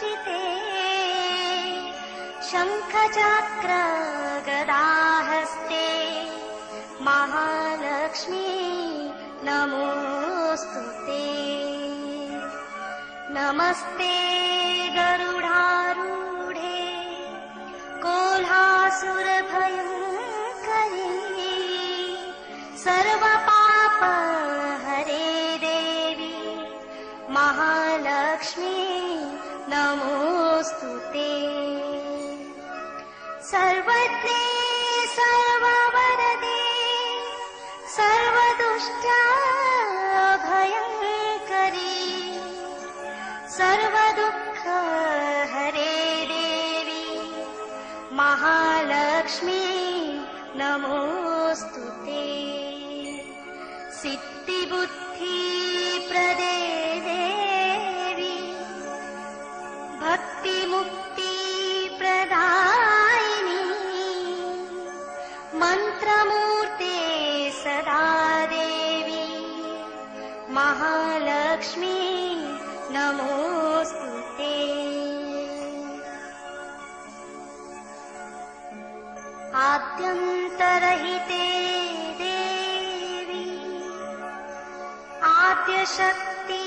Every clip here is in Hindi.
पूजिते शङ्खचक्र गदाहस्ते महालक्ष्मी नमोऽस्तुते। नमस्ते गरुडारूढे कोल्हासुरभयङ्करी सर्वपापहरे देवी महालक्ष्मी नमोऽस्तुते। सर्वज्ञे सर्ववरदे सर्वदुष्टाभयङ्करी सर्वदुःखहरे देवी महालक्ष्मी नमोऽस्तुते। सिद्धिबुद्धिप्रदे देवी भक्तिमुक्तिप्रदायिनी मन्त्रमूर्ते सदा देवी महालक्ष्मी नमोऽस्तुते। आद्यन्तरहिते देवी आद्यशक्ति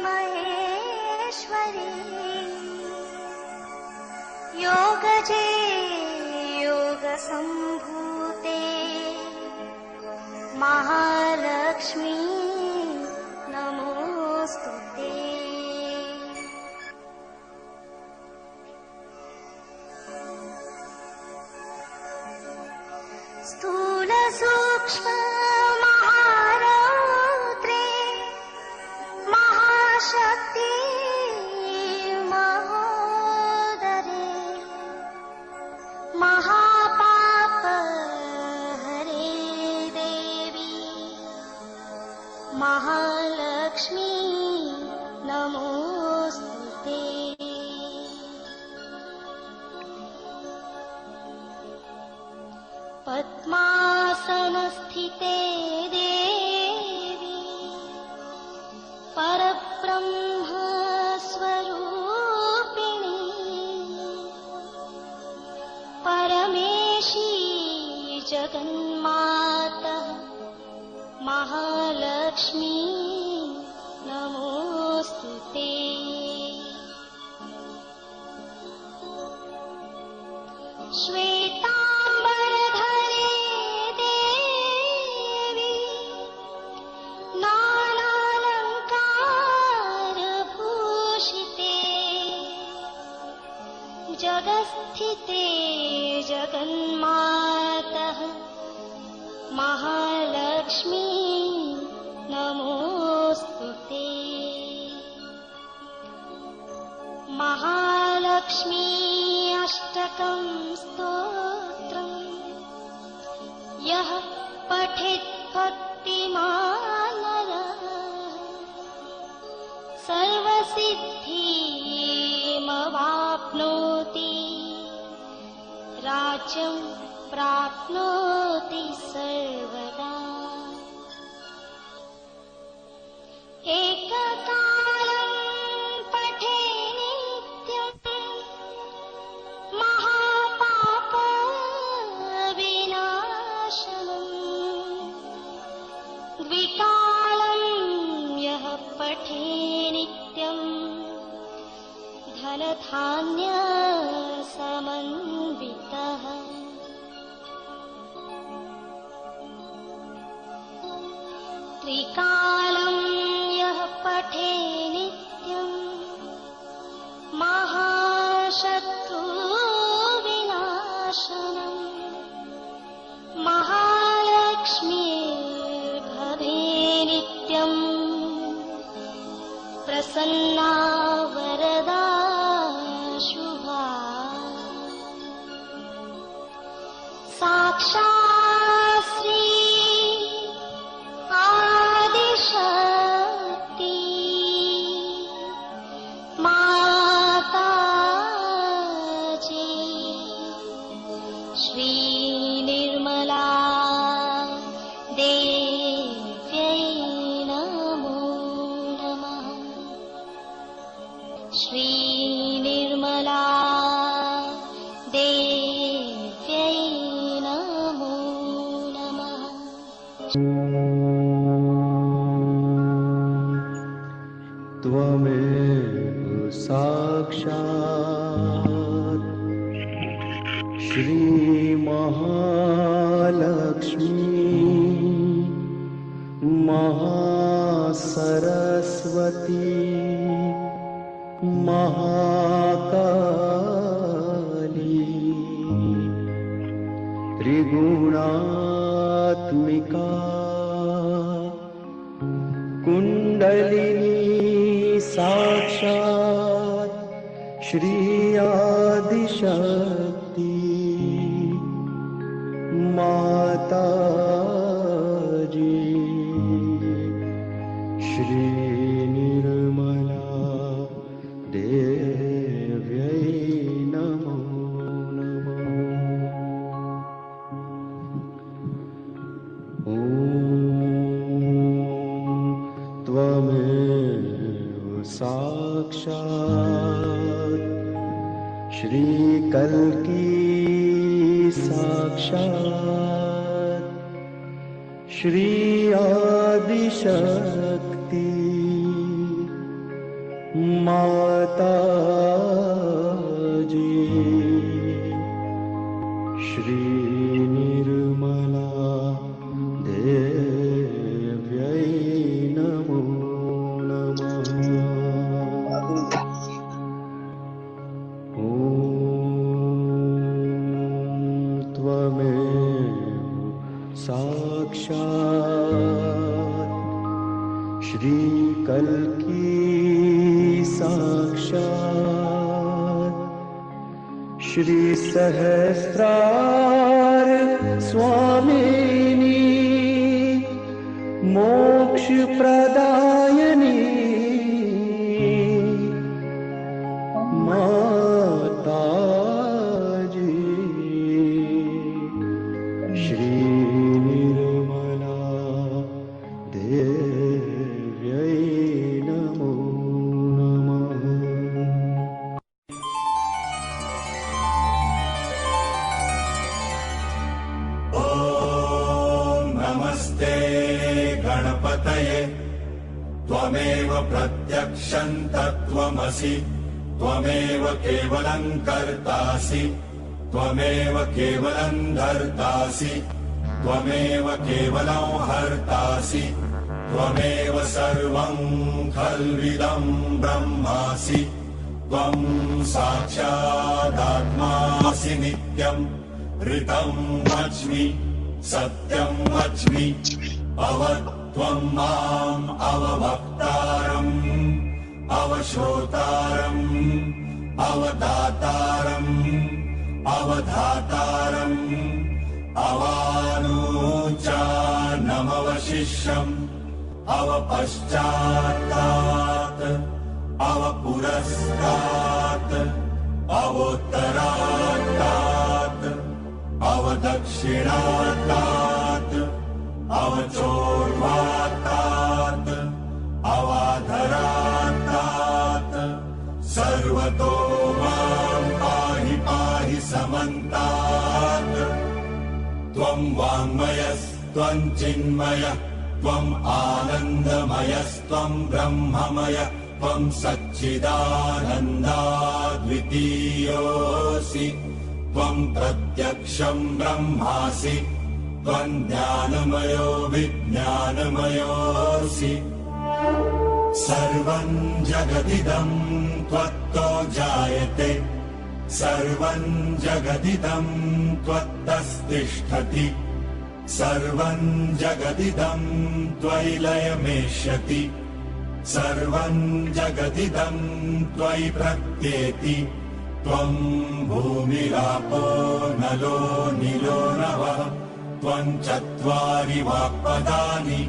महेश्वरी योगजे योगसम्भूते महालक्ष्मी नमोऽस्तुते। स्थूल सूक्ष्म महारौद्रे महाशक्ति महोदरे महापापहरे देवी महालक्ष्मी नमोऽस्तुते। पद्मासनस्थिते देवी परब्रह्म स्वरूपिणी परमेशी जगन्माता महालक्ष्मी नमोऽस्तुते। श्वेताम्बरधरे देवी नानालङ्कारभूषिते जगत्स्थिते जगन्मातः महालक्ष्मी नमोऽस्तुते। महालक्ष्मी अष्टकं स्तोत्रम् यः पठेत् भक्तिमान् नरः सर्वसिद्धिमवाप्नोति राज्यं प्राप्नोति सर्वदा। एककालं पठे नित्यं महापापविनाशनम् द्विकालं यः पठे नित्यं धनधान्यसमन्वितः। त्रिकालं यः पठे नित्यं महाशत्रुविनाशनम् महालक्ष्मीर्भवे नित्यं प्रसन्ना वरदा शुभा साक्षात् श्री आदिशक्ति माताजी श्री निर्मला देव्यै नमो नमः। श्री साक्षात् श्री महालक्ष्मी महासरस्वती महाकाली त्रिगुणात्मिका कुंडलिनी साक्षात् श्री आदिशक्ति माताजी श्री निर्मला देव्यै नमो नमः। ॐ त्वमेव साक्षात् श्री कल्की साक्षात् श्री आदिशक्ति माताजी श्री निर्मला देव्यै नमो नमः। ॐ त्वमेव साक्षात् श्री कल्की साक्षात् श्री सहस्रार स्वामिनी मोक्ष प्रदायिनी माताजी श्री निर्मला देव्यै नमो नमः। ॐ नमस्ते गणपतये त्वमेव प्रत्यक्षं तत्त्वमसि त्वमेव केवलं कर्तासि त्वमेव केवलं धर्तासि त्वमेव केवलं हर्तासि त्वमेव सर्वं खल्विदं ब्रह्मासि त्वं साक्षादात्मासि नित्यं ऋतं वच्मि सत्यं वच्मि अवत्वं माम् अवभक्तारम् अवश्रोतारम् अवदातारम् अवधातारम् अवानूचानमवशिष्यम् अवपश्चात्तात् अवपुरस्तात् अवोत्तरात्तात् अवदक्षिणात्तात् अवचोर्वात्तात् अवाधरात्तात् सर्वतो मां पाहि पाहि समन्तात् त्वं वाङ्मयस्त्वं चिन्मयः त्वम् आनन्दमयस्त्वं ब्रह्ममय त्वं सच्चिदानन्दाद्वितीयोऽसि त्वं प्रत्यक्षं ब्रह्मासि त्वं ज्ञानमयो विज्ञानमयोऽसि सर्वं जगदिदं त्वत्तो जायते सर्वं जगदिदं त्वत्तस्तिष्ठति सर्वं जगदिदं त्वयि लयमेष्यति सर्वं जगदिदं त्वयि प्रत्येति त्वं भूमिरापो नलो नीलो नभः त्वं चत्वारि वाक्पदानि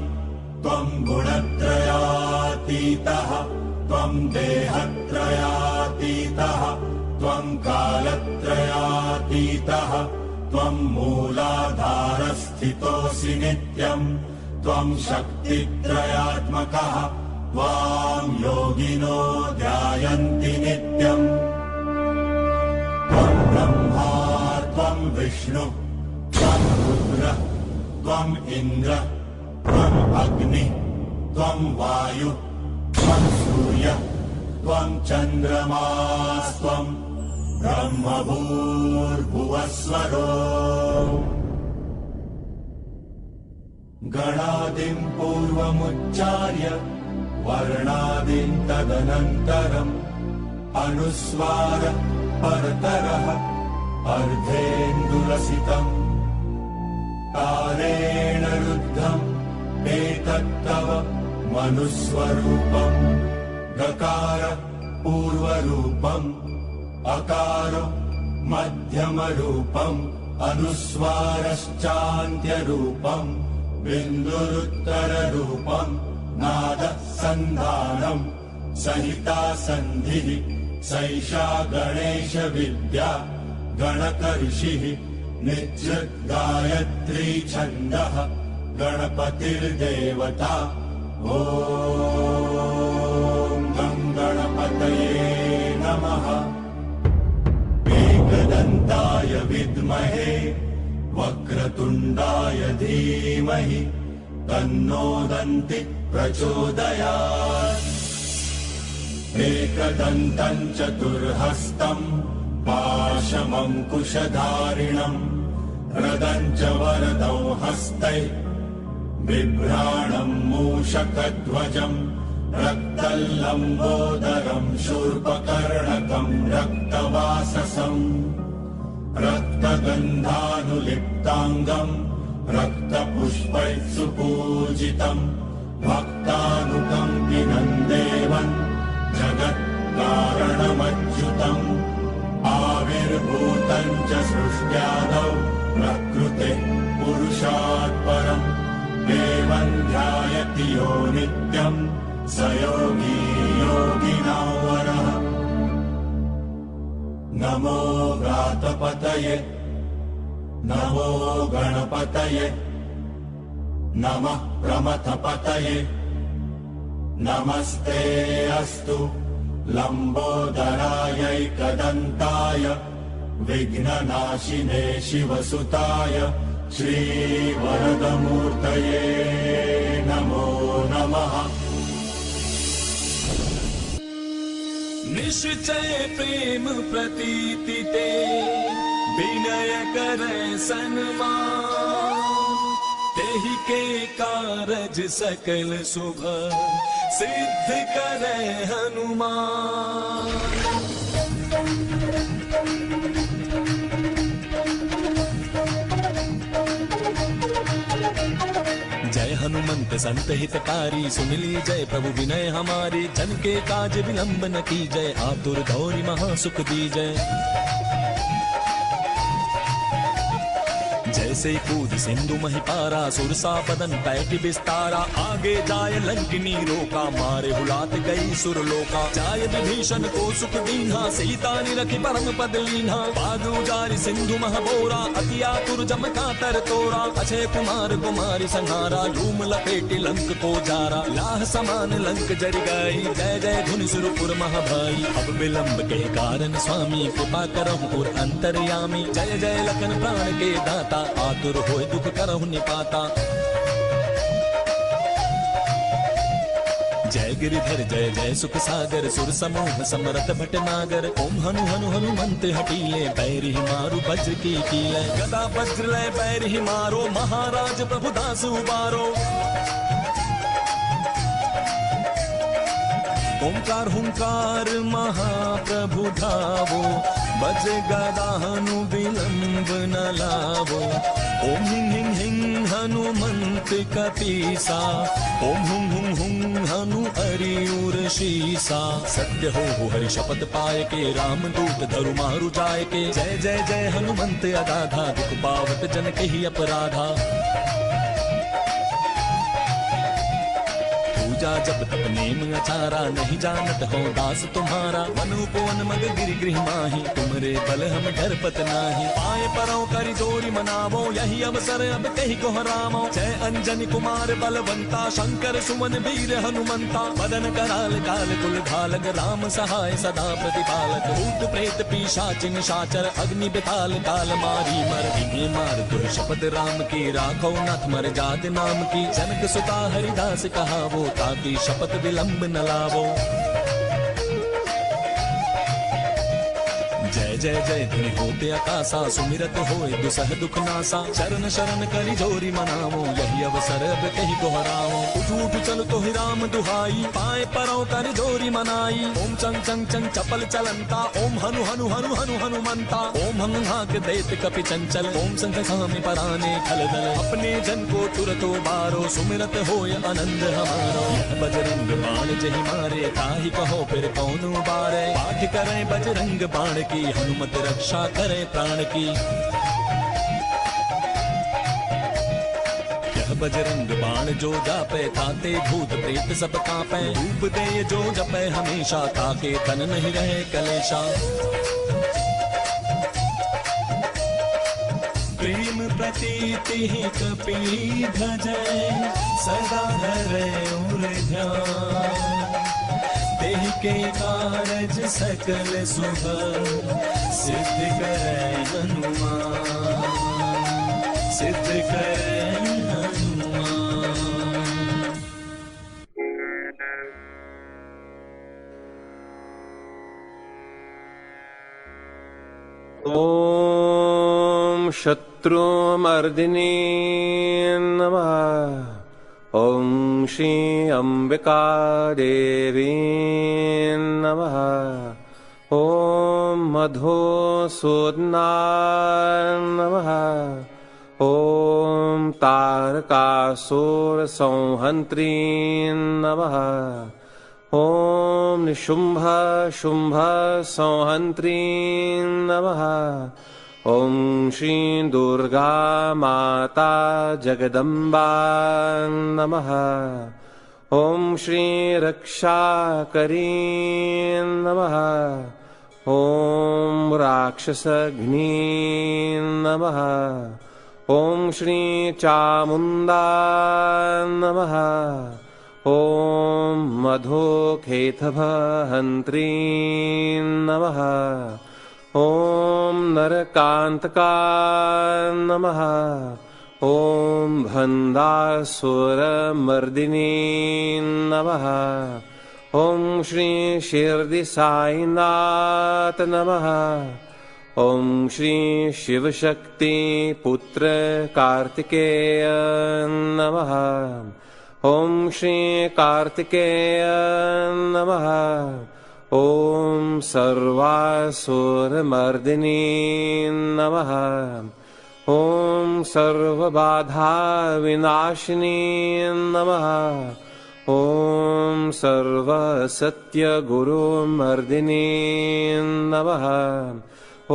त्वं गुणत्रयातीतः त्वं देहत्रयातीतः त्वं कालत्रयातीतः त्वं मूलाधारस्थितोऽसि नित्यम् त्वं शक्तित्रयात्मकः त्वां योगिनो ध्यायन्ति नित्यम् त्वं ब्रह्मा त्वं विष्णु त्वं रुद्र त्वं इन्द्र त्वं अग्नि त्वं वायु त्वं सूर्य त्वं चन्द्रमास्त्वं ब्रह्मभूर्भुवस्वरो गणादिं पूर्वमुच्चार्य वर्णादिं तदनन्तरम् अनुस्वार परतरः अर्धेन्दुरसितम् कालेन रुद्धम् एतत्तव मनुस्वरूपम् गकार पूर्वरूपम् अकारो मध्यमरूपम् अनुस्वारश्चान्त्यरूपम् बिन्दुरुत्तररूपम् नादः सन्धानम् सहिता सन्धिः सैषा गणेश विद्या गणकऋषिः निजृत् गायत्री छन्दः गणपतिर्देवता ॐ गं गणपतये नमः एकदन्ताय विद्महे वक्रतुण्डाय धीमहि तन्नो दन्ति प्रचोदयात् एकदन्तम् चतुर्हस्तम् पाशमङ्कुशधारिणम् रदम् च वरदौ हस्तै बिभ्राणम् मूषकध्वजम् रक्तल्लम्बोदरम् शूर्पकर्णकम् रक्तवाससम् रक्तगन्धानुलिप्ताङ्गम् रक्तपुष्पैः सुपूजितम् भक्तानुकम्पिनम् देवम् जगत्कारणमच्युतम् आविर्भूतम् च सृष्ट्यादौ प्रकृतेः पुरुषात् परम् देवम् ध्यायति यो नित्यम् स योगी योगिनां वरः नमो गातपतये नमो गणपतये नमः प्रमथपतये नमस्ते अस्तु लम्बोदरायैकदन्ताय विघ्ननाशिने शिवसुताय श्रीवरदमूर्तये नमो नमः निश्चय प्रेम प्रतीति ते विनय करे सन्मान तेहि के कारज सकल शुभ सिद्ध करे हनुमान जय हनुमंत संत हितकारी सुन ली जय प्रभु विनय हमारी जन के काज विलंब न की जय आतुर गौरी महासुख दी जय जैसे कूद सिंधु महिपारा सुरसा पदन पैठ विस्तारा आगे जाय लंकिनी रोका मारे हुलात गई सुरलोका जाय विभीषण को सुख दीन्हा सीता निरखि परम पद लीन्हा बागु जारि सिंधु महबोरा अति आतुर जम कातर तोरा अक्षय कुमार कुमारी संहारा लूम लपेटी लंक को जारा लाह समान लंक जर गई जय जय धुन सुरपुर महाभाई अब विलंब के कारण स्वामी कृपा करहु और अंतर्यामी जय जय लखन प्राण के दाता आतुर होय दुख करहु निपाता जय गिरिधर जय जय सुख सागर सुर समूह समरथ भटनागर ओम हनु हनु हनुमंत हटीले पैरि मारु वज्र की कीले गदा वज्र लय पैरि मारो महाराज प्रभु दास उबारो ओंकार हुंकार महाप्रभु धावो बज गदाहनु विलंब न लावो ओम हिं हिं हिं हनुमंत कपीसा ओम हुं हुं हुं हनु अरियुर शीसा सत्य हो हरि शपथ पाय के राम दूत धरु मारु जाय के जय जय जय हनुमंत अगाधा दुख पावत जन कहि अपराधा पूजा जब तप नेम अचारा नहीं जानत हो दास तुम्हारा मनुपोन मग गिरि गृह माही तुमरे बल हम डरपत नाही पाए परों करि जोरी मनावो यही अवसर अब कहि को हरामो जय अंजनी कुमार बलवंता शंकर सुमन वीर हनुमंता मदन कराल काल कुल धालक राम सहाय सदा प्रतिपालक भूत प्रेत पिशाच निशाचर अग्नि बिताल काल मारी मर इन्हें मार दुर शपथ राम की राखो नाथ मर जात नाम की जनक सुता हरिदास कहावो ताकि शपथ विलंब न लावो जय जय जय ध्वनि होते आकाशा, सुमिरत होए दुसह दुख नासा। चरण शरण करि जोरी मनावो, यही अवसर अब कहीं दोहराओ। उठ उठ चल तो ही राम दुहाई, पाए परों करि जोरी मनाई। ओम चंग चंग चंग चपल चलंता, ओम हनु हनु हनु हनु हनुमंता। ओम हंग हाक देत कपि चंचल, ओम संग सामी पराने खल दल। अपने जन को तुरतो बारो, सुमिरत होय आनंद हमारो। यह बजरंग बाण जहि मारे, ताहि कहो फिर कौन बारे। पाठ करें बजरंग बाण की, हनुमत रक्षा करे प्राण की। यह बजरंग बाण जो जापे, ताते भूत प्रेत सब कांपे। धूप दे जो जपे हमेशा, ताके तन नहीं रहे कलेशा। प्रेम प्रतीति ही कपि भजै, सदा धरे उर ध्यान। देह के कारज सकल शुभ, सिद्ध करे हनुमान, सिद्ध करे हनुमान। ॐ शत्रुमर्दिनी नमः। ॐ श्री अम्बिका देवी नमः। ॐ मधुसूदनाय नमः। ॐ तारकासुर संहन्त्री नमः। ॐ निशुम्भ शुम्भ संहन्त्री नमः। ॐ श्री दुर्गा माता जगदम्बा नमः। ॐ श्री रक्षाकरी नमः। ॐ राक्षसघ्नी नमः। ॐ श्री चामुण्डा नमः। ॐ मधुकेतभहन्त्री नमः। ॐ नरकान्तका नमः। ॐ भन्दासुरमर्दिनी नमः। ॐ श्री शिरडि साईनाथ नमः। ॐ श्री शिवशक्ति पुत्र कार्तिकेय नमः। ॐ श्री कार्तिकेय नमः। ॐ सर्वासुरमर्दिनी नमः। ॐ सर्वबाधा विनाशिनी नमः। ॐ सर्वसत्यगुरुमर्दिनी नमः। ॐ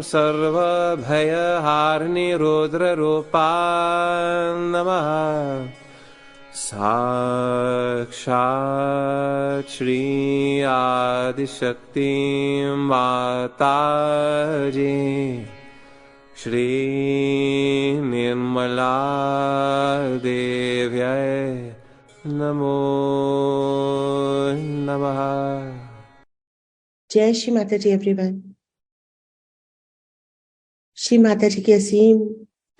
सर्वभयहारिणी रुद्ररूपा नमः। साक्षात् श्री आदिशक्ति माताजी, श्री निर्मला देव्यै नमो नमः। जय श्री माता जी एवरीवन। श्री माता जी की असीम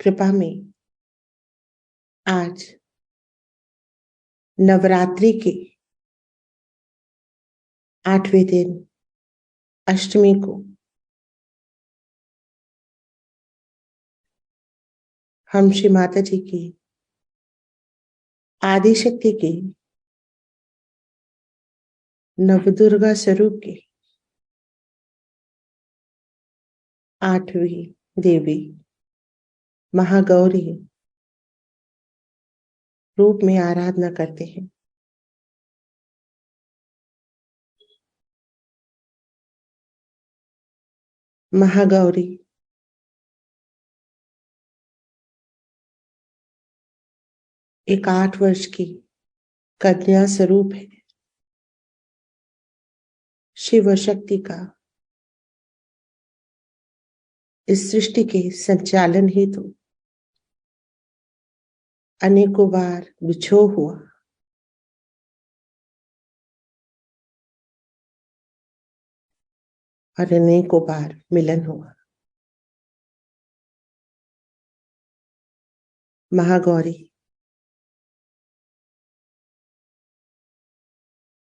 कृपा में आज नवरात्रि के 8वें दिन अष्टमी को हम श्री माता जी की आदिशक्ति के नवदुर्गा स्वरूप के 8वीं देवी महागौरी रूप में आराधना करते हैं। महागौरी एक 8 वर्ष की कन्या स्वरूप है। शिव शक्ति का इस सृष्टि के संचालन हेतु अनेकों बार बिछोह हुआ। और अनेकों बार मिलन हुआ। महागौरी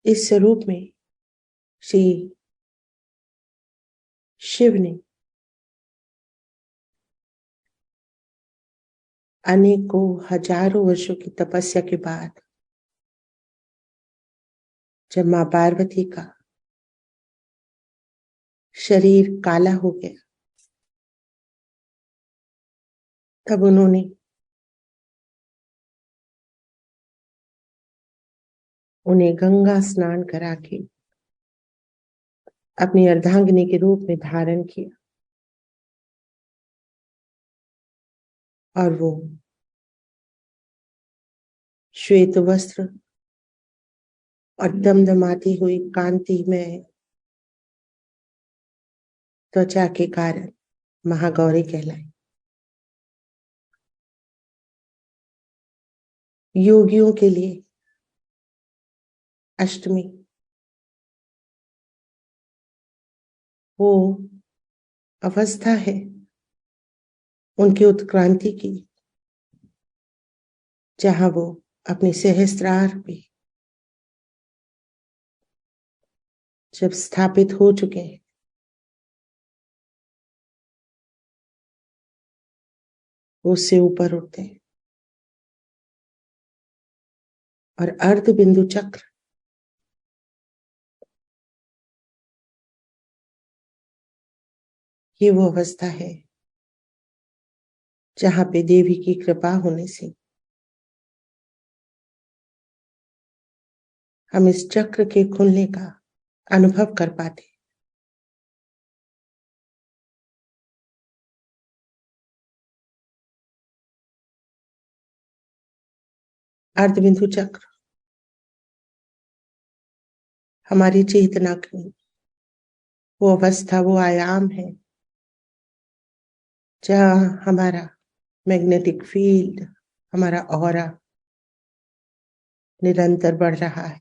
इस स्वरूप में श्री शिव ने अनेकों हजारों वर्षों की तपस्या के बाद जब मां पार्वती का शरीर काला हो गया, तब उन्होंने उन्हें गंगा स्नान करा के अपनी अर्धांगिनी के रूप में धारण किया और वो श्वेत वस्त्र और दमदमाती हुई कांति में त्वचा के कारण महागौरी कहलाई। योगियों के लिए अष्टमी वो अवस्था है उनकी उत्क्रांति की, जहां वो अपने सहस्त्रार पे जब स्थापित हो चुके हैं, उससे ऊपर उठते हैं और अर्ध बिंदु चक्र ये वो अवस्था है जहां पे देवी की कृपा होने से हम इस चक्र के खुलने का अनुभव कर पाते। अर्धबिंदु चक्र हमारी चेतना की वो अवस्था, वो आयाम है जहां हमारा मैग्नेटिक फील्ड, हमारा ऑरा निरंतर बढ़ रहा है।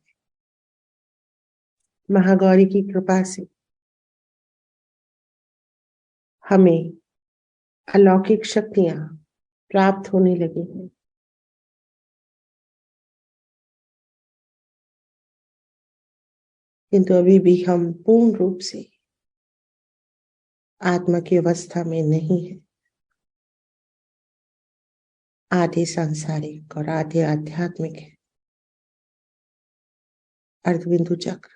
महागौरी की कृपा से हमें अलौकिक शक्तियां प्राप्त होने लगी हैं। किंतु अभी भी हम पूर्ण रूप से आत्मा की अवस्था में नहीं है। आधे सांसारिक और आधे आध्यात्मिक है। अर्धबिंदु चक्र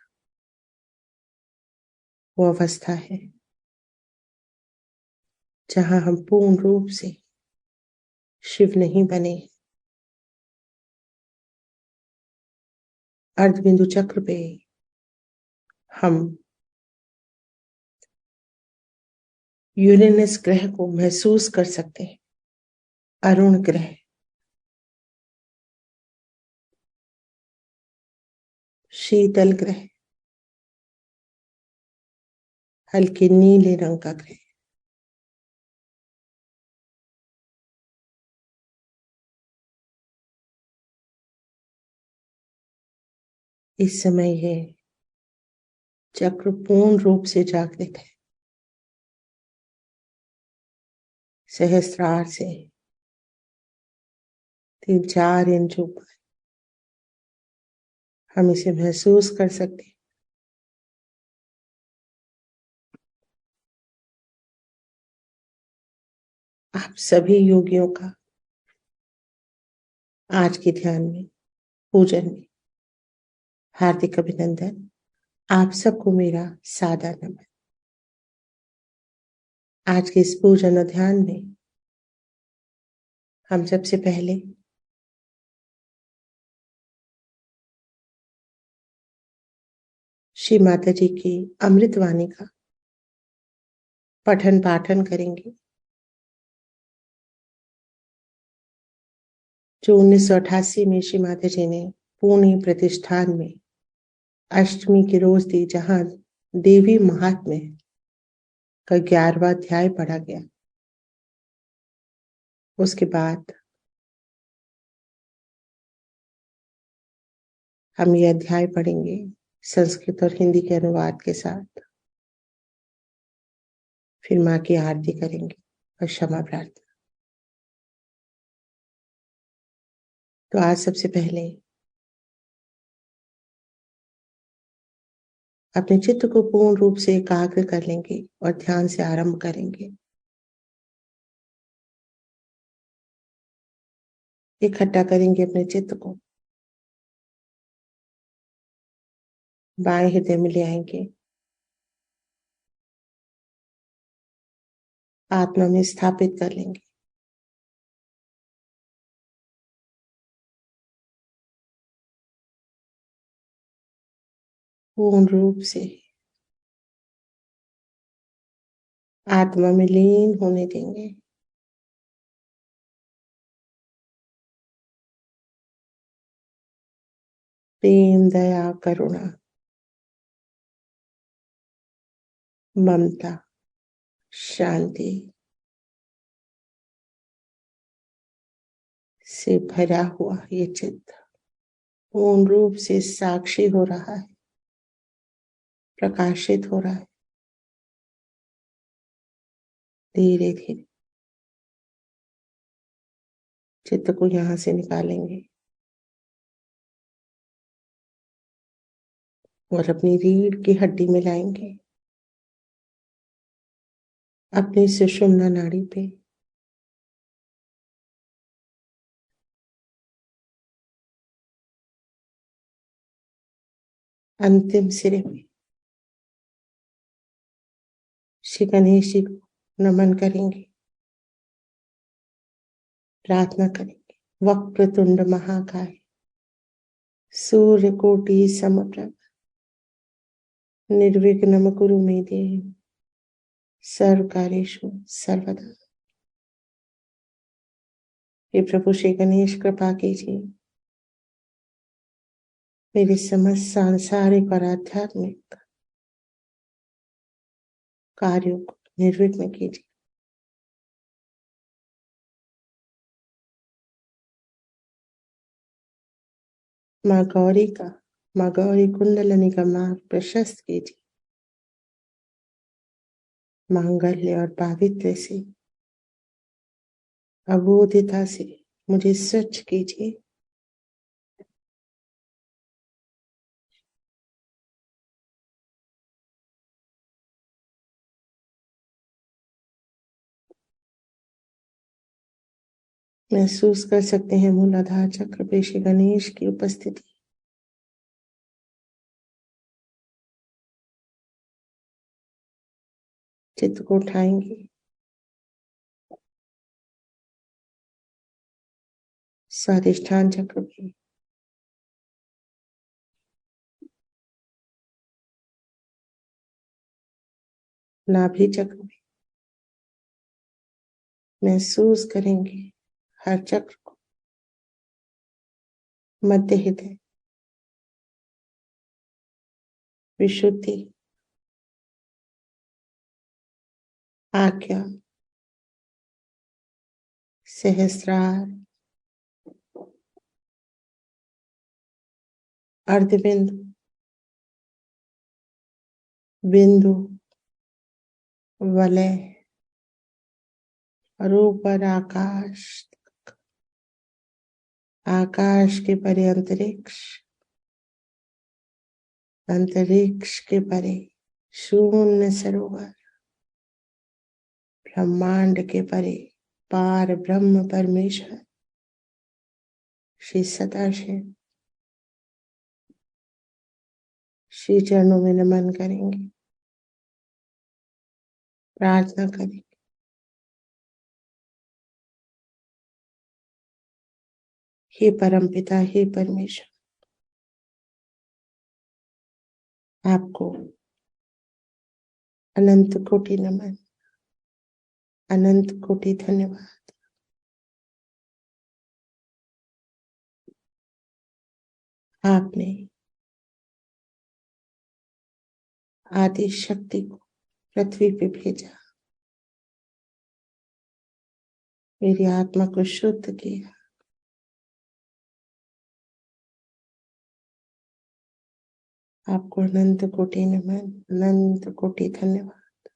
वो अवस्था है जहां हम पूर्ण रूप से शिव नहीं बने। अर्धबिंदु चक्र पे हम यूरेनस ग्रह को महसूस कर सकते हैं। अरुण ग्रह, शीतल ग्रह, हल्के नीले रंग का ग्रह। इस समय ये चक्र पूर्ण रूप से जागृत है। सहस्त्रार से 3-4 इंच ऊपर हम इसे महसूस कर सकते हैं। आप सभी योगियों का आज के ध्यान में, पूजन में हार्दिक अभिनंदन। आप सबको मेरा सादर नमन। आज के इस पूजन और ध्यान में हम सबसे पहले श्री माता जी की अमृतवाणी का पठन पाठन करेंगे, जो 1988 में श्री माता जी ने पुणे प्रतिष्ठान में अष्टमी के रोज दी, जहां देवी महात्म्य का 11वां अध्याय पढ़ा गया। उसके बाद हम ये अध्याय पढ़ेंगे संस्कृत और हिंदी के अनुवाद के साथ। फिर माँ की आरती करेंगे और क्षमा प्रार्थना। तो आज सबसे पहले अपने चित्त को पूर्ण रूप से एकाग्र कर लेंगे और ध्यान से आरंभ करेंगे। इकट्ठा करेंगे अपने चित्त को, बाएं हृदय में ले आएंगे, आत्मा में स्थापित कर लेंगे। पूर्ण रूप से आत्मा में लीन होने देंगे। प्रेम, दया, करुणा, ममता, शांति से भरा हुआ ये चित्त पूर्ण रूप से साक्षी हो रहा है, प्रकाशित हो रहा है। धीरे धीरे चित्त को यहां से निकालेंगे और अपनी रीढ़ की हड्डी में लाएंगे, अपनी सुषुम्ना नाड़ी पे। अंतिम सिरे में श्री गणेश जी को नमन करेंगे, प्रार्थना करेंगे। वक्रतुंड महाकाय, सूर्य कोटि समप्रभ, निर्विघ्नं कुरु मे देव, सर्व कार्येषु सर्वदा। हे प्रभु श्री गणेश, कृपा कीजिए, मेरे समस्त सांसारिक और आध्यात्मिक कार्यों को निर्विघ्न कीजिए। माँ गौरी कुंडलनी का मार्ग प्रशस्त कीजिए। मांगल्य और पावित्र्य से, अबोधिता से मुझे स्वच्छ कीजिए। महसूस कर सकते हैं मूलाधार चक्र पे श्री गणेश की उपस्थिति। चित्त को उठाएंगे, स्वादिष्ठान चक्र पे, नाभि चक्र पे। महसूस करेंगे हर चक्र को। मध्य हृदय, विशुद्धि, आज्ञा, सहस्रार, अर्धबिंदु, बिंदु, वलय और ऊपर आकाश, आकाश के परे अंतरिक्ष, अंतरिक्ष के परे शून्य सरोवर, ब्रह्मांड के परे पार ब्रह्म परमेश्वर श्री सदाशिव। श्री चरणों में नमन करेंगे, प्रार्थना करेंगे। हे परम पिता, हे परमेश्वर, आपको अनंत कोटि नमन, अनंत कोटि धन्यवाद। आपने आदि शक्ति को पृथ्वी पे भेजा, मेरी आत्मा को शुद्ध किया। आपको अनंत कोटि नमन, अनंत कोटि धन्यवाद।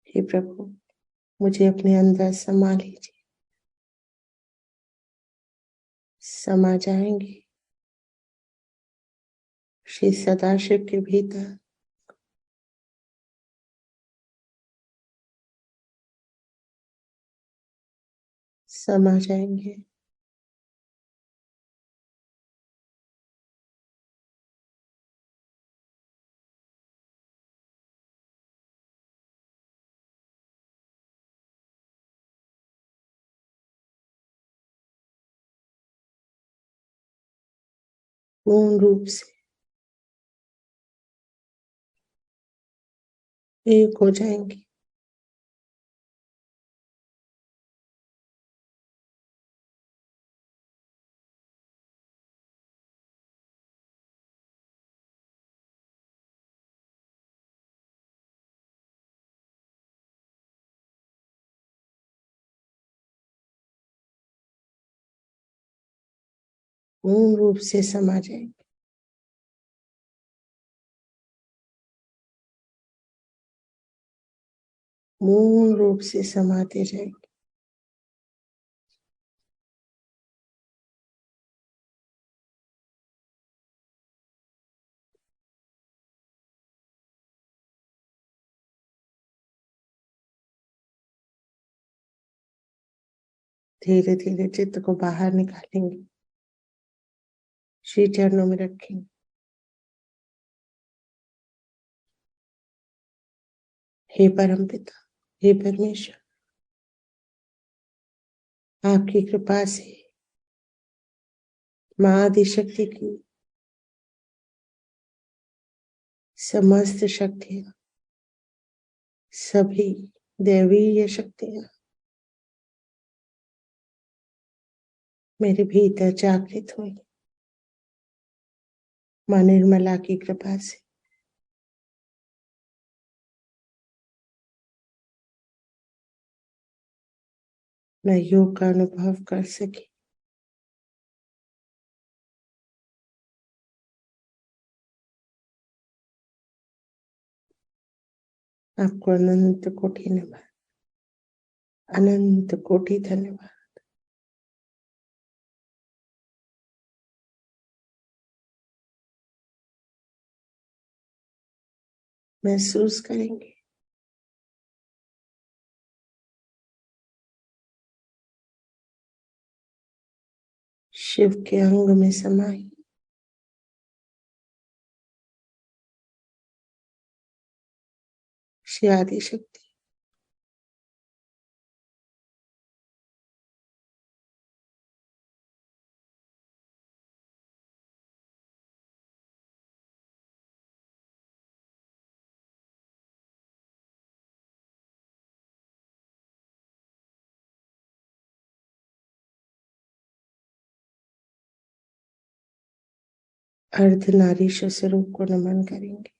हे प्रभु, मुझे अपने अंदर समा लीजिए। समा जाएंगे श्री सदाशिव के भीतर समा जाएंगे। पूर्ण रूप से एक हो जाएंगे। पूर्ण रूप से समा जाएंगे। पूर्ण रूप से समाते जाएंगे। धीरे धीरे चित्त को बाहर निकालेंगे, श्री चरणों में रखेंगे। हे परम पिता, हे परमेश्वर, आपकी कृपा से माँ आदि शक्ति की समस्त शक्तियां, सभी दैवीय शक्तियां मेरे भीतर जागृत हुई। माँ निर्मला की कृपा से मैं योग का अनुभव कर सकी। आपको अनंत कोटि धन्यवाद, अनंत कोटि धन्यवाद। महसूस करेंगे शिव के अंग में समाई श्री आदि शक्ति अर्धनारीश्वर स्वरूप को नमन करेंगे।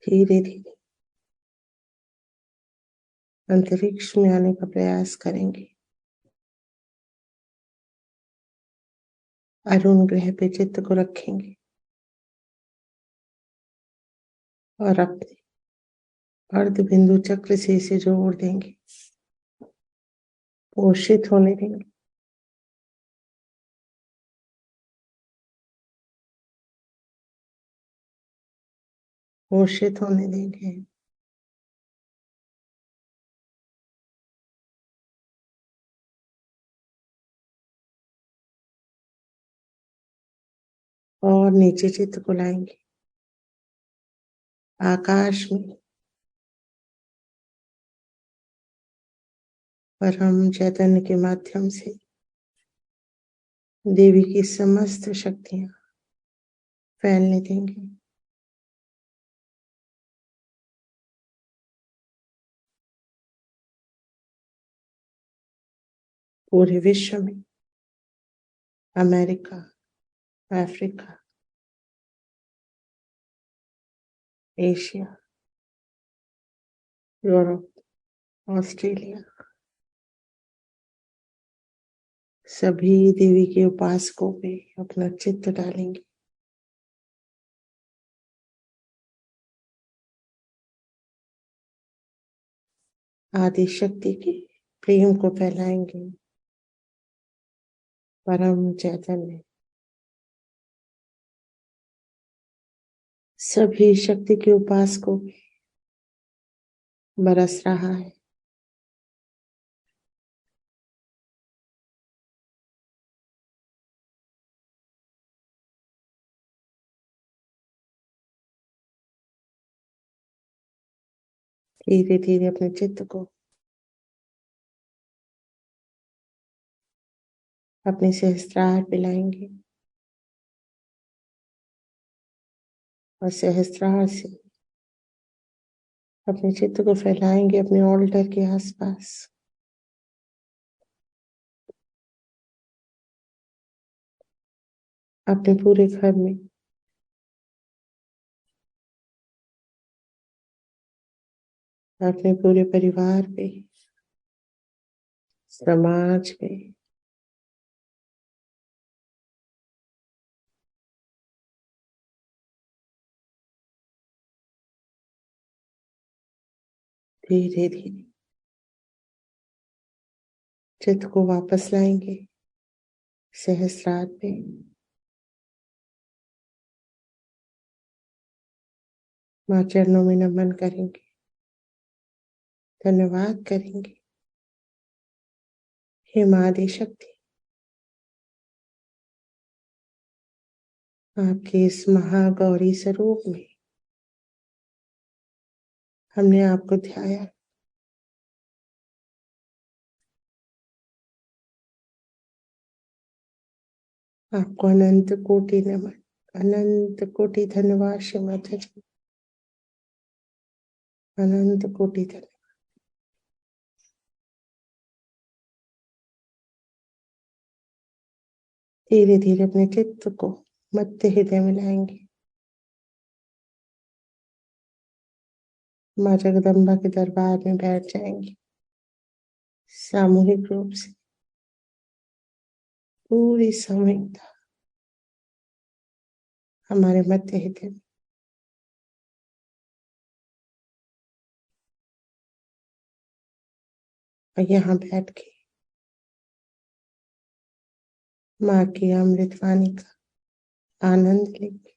धीरे धीरे अंतरिक्ष में आने का प्रयास करेंगे। अरुण ग्रह पे चित्त को रखेंगे और अपने अर्ध बिंदु चक्र से इसे जोड़ देंगे, पोषित होने देंगे। पोषित होने देंगे। और नीचे चित्त को लाएंगे आकाश में। परम चैतन्य के माध्यम से देवी की समस्त शक्तियां फैलने देंगे। पूरे विश्व में, America, Africa, Asia, Europe, Australia, सभी देवी के उपासकों पे अपना चित्त डालेंगे। आदि शक्ति के प्रेम को फैलाएंगे। परम चैतन्य सभी शक्ति के उपासकों में बरस रहा है। धीरे धीरे अपने चित्त को अपने सहस्त्रार पे लाएंगे और सहस्त्रार से अपने चित्त को फैलाएंगे अपने ऑल्टर के आसपास। अपने पूरे घर में, अपने पूरे परिवार पे, समाज में, धीरे धीरे चित्त को वापस लाएंगे सहस्रार पे। मां चरणों में नमन करेंगे, धन्यवाद करेंगे। हे मां आदि शक्ति, आपके इस महागौरी स्वरूप में हमने आपको ध्याया। आपको अनंत कोटि नमन, अनंत कोटि धन्यवाद श्री माता जी, अनंत कोटि धन्यवाद। धीरे धीरे अपने चित्त को मध्य हृदय में लाएंगे। मां जगदम्बा के दरबार में बैठ जाएंगे। सामूहिक रूप से पूरी सामूहिकता हमारे मध्य हृदय में। और यहाँ बैठ के माँ की अमृतवाणी का आनंद लेंगे।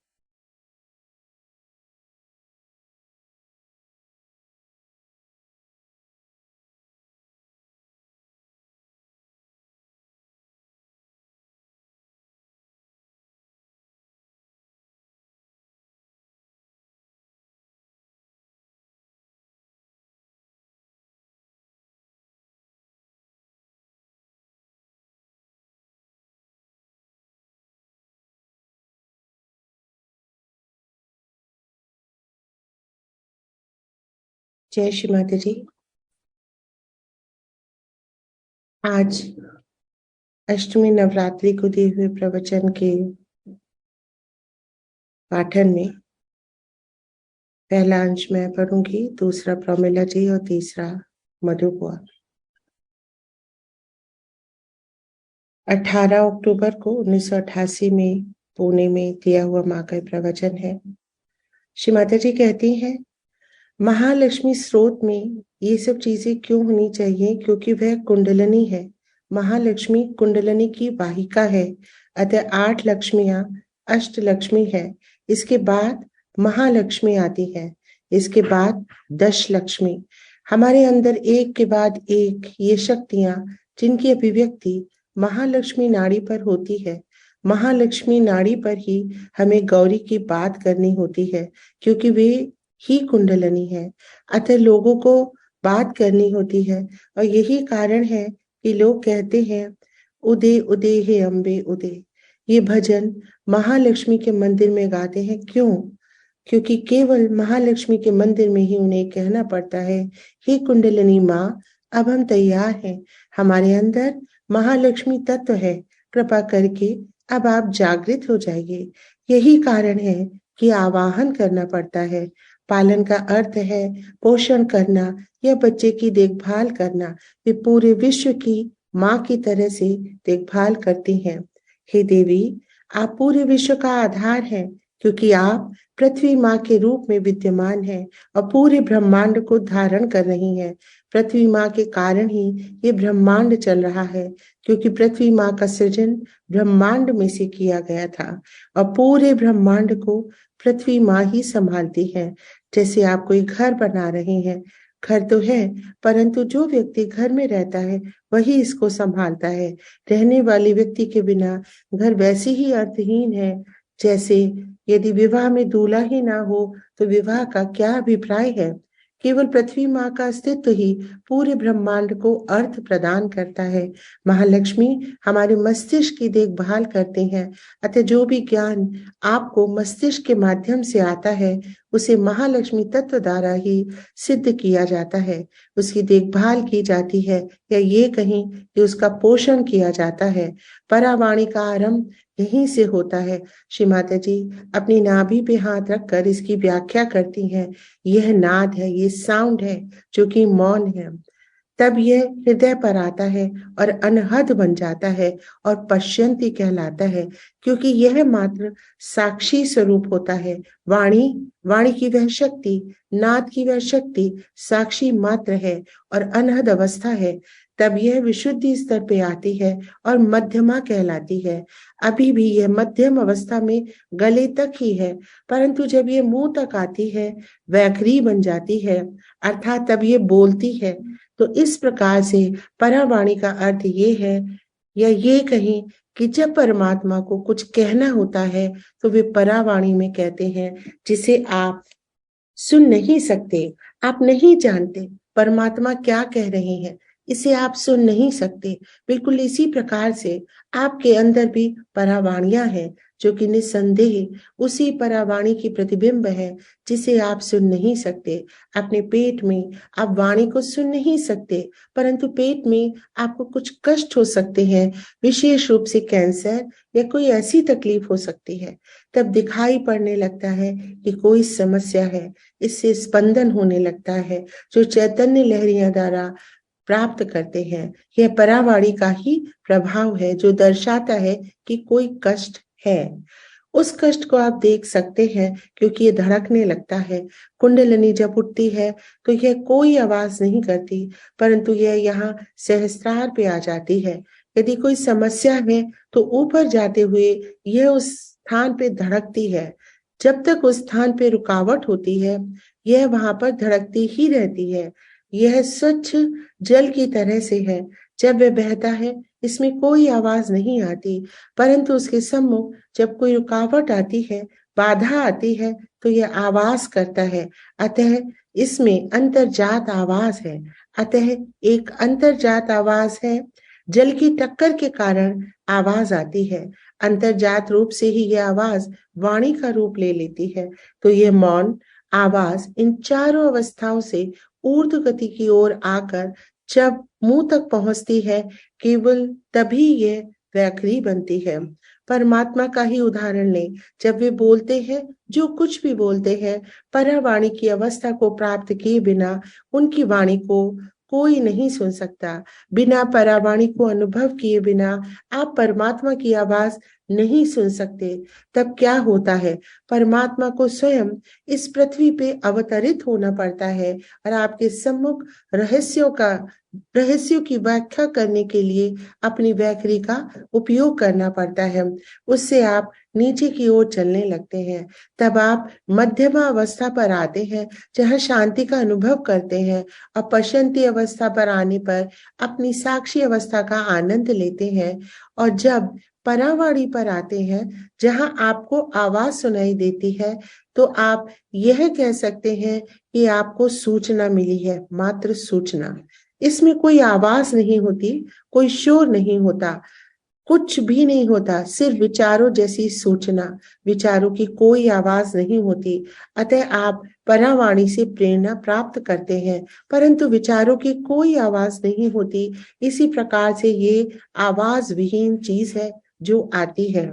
जय श्री माता जी। आज अष्टमी नवरात्रि को दिए हुए प्रवचन के पाठन में पहला अंश मैं पढ़ूंगी, दूसरा प्रमिला जी और तीसरा मधु बुआ। 18 अक्टूबर को 1988 में पुणे में दिया हुआ माँ का प्रवचन है। श्री माता जी कहती हैं, महालक्ष्मी स्रोत में ये सब चीजें क्यों होनी चाहिए? क्योंकि वह कुंडलनी है। महालक्ष्मी कुंडलनी की वाहिका है, अतः 8 लक्ष्मियां अष्ट लक्ष्मी है। इसके बाद महालक्ष्मी आती है, इसके बाद 10 लक्ष्मी। हमारे अंदर एक के बाद एक ये शक्तियां जिनकी अभिव्यक्ति महालक्ष्मी नाड़ी पर होती है। महालक्ष्मी नाड़ी पर ही हमें गौरी की बात करनी होती है, क्योंकि वे ही कुंडलनी है, अतः लोगों को बात करनी होती है। और यही कारण है कि लोग कहते हैं उदय उदय हे अम्बे उदय। ये भजन महालक्ष्मी के मंदिर में गाते हैं। क्यों? क्योंकि केवल महालक्ष्मी के मंदिर में ही उन्हें कहना पड़ता है, हे कुंडलिनी माँ, अब हम तैयार हैं, हमारे अंदर महालक्ष्मी तत्व है, कृपा करके अब आप जागृत हो जाइए। यही कारण है कि आवाहन करना पड़ता है। पालन का अर्थ है पोषण करना या बच्चे की देखभाल करना। वे पूरे विश्व की माँ की तरह से देखभाल करती हैं। हे देवी, आप पूरे विश्व का आधार हैं, क्योंकि आप पृथ्वी माँ के रूप में विद्यमान हैं और पूरे ब्रह्मांड को धारण कर रही हैं। पृथ्वी माँ के कारण ही ये ब्रह्मांड चल रहा है, क्योंकि पृथ्वी माँ का सृजन ब्रह्मांड में से किया गया था और पूरे ब्रह्मांड को पृथ्वी माँ ही संभालती है। जैसे आप कोई घर बना रहे हैं, घर तो है परंतु जो व्यक्ति घर में रहता है वही इसको संभालता है। रहने वाले व्यक्ति के बिना घर वैसे ही अर्थहीन है जैसे यदि विवाह में दूल्हा ही ना हो तो विवाह का क्या अभिप्राय है। केवल पृथ्वी माँ का अस्तित्व ही पूरे ब्रह्मांड को अर्थ प्रदान करता है। महालक्ष्मी हमारे मस्तिष्क की देखभाल करते हैं, अतः जो भी ज्ञान आपको मस्तिष्क के माध्यम से आता है उसे महालक्ष्मी तत्व द्वारा ही सिद्ध किया जाता है, उसकी देखभाल की जाती है, या ये कहीं कि उसका पोषण किया जाता है। परावाणी का आरंभ यहीं से होता है। श्री माता जी अपनी नाभि पे हाथ रखकर इसकी व्याख्या करती हैं। यह नाद है, ये साउंड है जो कि मौन है। तब यह हृदय पर आता है और अनहद बन जाता है और पश्यंती कहलाता है, क्योंकि यह मात्र साक्षी स्वरूप होता है। वाणी की वह शक्ति, नाद की वह शक्ति साक्षी मात्र है और अनहद अवस्था है। तब यह विशुद्धि स्तर पे आती है और मध्यमा कहलाती है। अभी भी यह मध्यम अवस्था में गले तक ही है, परंतु जब ये मुंह तक आती है वैखरी बन जाती है, अर्थात तब ये बोलती है। तो इस प्रकार से परावाणी का अर्थ ये है, या ये कहें कि जब परमात्मा को कुछ कहना होता है तो वे परावाणी में कहते हैं, जिसे आप सुन नहीं सकते, आप नहीं जानते परमात्मा क्या कह रहे हैं, इसे आप सुन नहीं सकते। बिल्कुल इसी प्रकार से आपके अंदर भी परावाणियां हैं, जो कि निस्संदेह उसी परावाणी की प्रतिबिंब है जिसे आप सुन नहीं सकते। अपने पेट में आप वाणी को सुन नहीं सकते, परंतु पेट में आपको कुछ कष्ट हो सकते हैं, विशेष रूप से कैंसर या कोई ऐसी तकलीफ हो सकती है। तब दिखाई पड़ने लगता है कि कोई समस्या है, इससे स्पंदन होने लगता है जो चैतन्य लहरियां द्वारा प्राप्त करते हैं। यह परावाणी का ही प्रभाव है जो दर्शाता है कि कोई कष्ट है। उस कष्ट को आप देख सकते हैं क्योंकि ये धड़कने लगता है। कुंडलिनी जब उठती है तो यह कोई आवाज नहीं करती, परंतु यह यहाँ सहस्त्रार पे आ जाती है। यदि कोई समस्या है तो ऊपर जाते हुए यह उस स्थान पे धड़कती है। जब तक उस स्थान पे रुकावट होती है यह वहां पर धड़कती ही रहती है। यह स्वच्छ जल की तरह से है, जब वह बहता है इसमें कोई आवाज नहीं आती, परंतु उसके सम्मुख जब कोई रुकावट आती है, बाधा आती है, तो यह आवाज करता है। अतः इसमें अंतर्जात आवाज है। अतः एक अंतर्जात आवाज है। जल की टक्कर के कारण आवाज आती है। अंतर्जात रूप से ही यह आवाज वाणी का रूप ले लेती है। तो यह मौन आवाज इन चारों अवस्थाओं से ऊर्ध्व गति की ओर आकर जब मुंह तक पहुंचती है, केवल तभी यह वैखरी बनती है। परमात्मा का ही उदाहरण लें, जब वे बोलते हैं, जो कुछ भी बोलते हैं, परावाणी की अवस्था को प्राप्त किए बिना उनकी वाणी को कोई नहीं सुन सकता। बिना परावाणी को अनुभव किए बिना आप परमात्मा की आवाज नहीं सुन सकते। तब क्या होता है, परमात्मा को स्वयं इस पृथ्वी पे अवतरित होना पड़ता है और आपके सम्मुख रहस्यों की व्याख्या करने के लिए अपनी वैखरी का उपयोग करना पड़ता है। उससे आप नीचे की ओर चलने लगते हैं। तब आप मध्यमा अवस्था पर आते हैं जहाँ शांति का अनुभव करते हैं और पश्यंती अवस्था पर आने पर अपनी साक्षी अवस्था का आनंद लेते हैं। और जब परावाणी पर आते हैं जहाँ आपको आवाज सुनाई देती है, तो आप यह कह सकते हैं कि आपको सूचना मिली है, मात्र सूचना। इसमें कोई आवाज नहीं होती, कोई शोर नहीं होता, कुछ भी नहीं होता, सिर्फ विचारों जैसी सूचना। विचारों की कोई आवाज नहीं होती। अतः आप परावाणी से प्रेरणा प्राप्त करते हैं, परंतु विचारों की कोई आवाज नहीं होती। इसी प्रकार से ये आवाज विहीन चीज है जो आती है।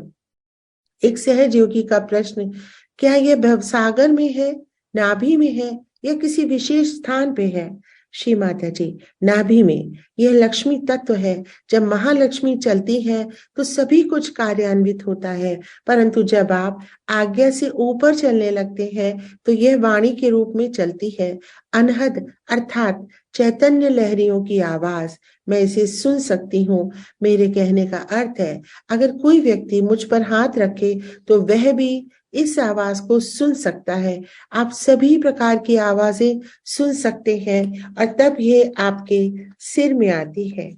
एक सहज योगी का प्रश्न, क्या यह भवसागर में है, नाभि में है, या किसी विशेष स्थान पे है? श्री माता जी, नाभि में यह लक्ष्मी तत्व है। जब महालक्ष्मी चलती है तो सभी कुछ कार्यान्वित होता है, परंतु जब आप आज्ञा से ऊपर चलने लगते हैं तो यह वाणी के रूप में चलती है। अनहद अर्थात चैतन्य लहरियों की आवाज, मैं इसे सुन सकती हूँ। मेरे कहने का अर्थ है, अगर कोई व्यक्ति मुझ पर हाथ रखे तो वह भी इस आवाज को सुन सकता है। आप सभी प्रकार की आवाजें सुन सकते हैं और तब ये आपके सिर में आती है।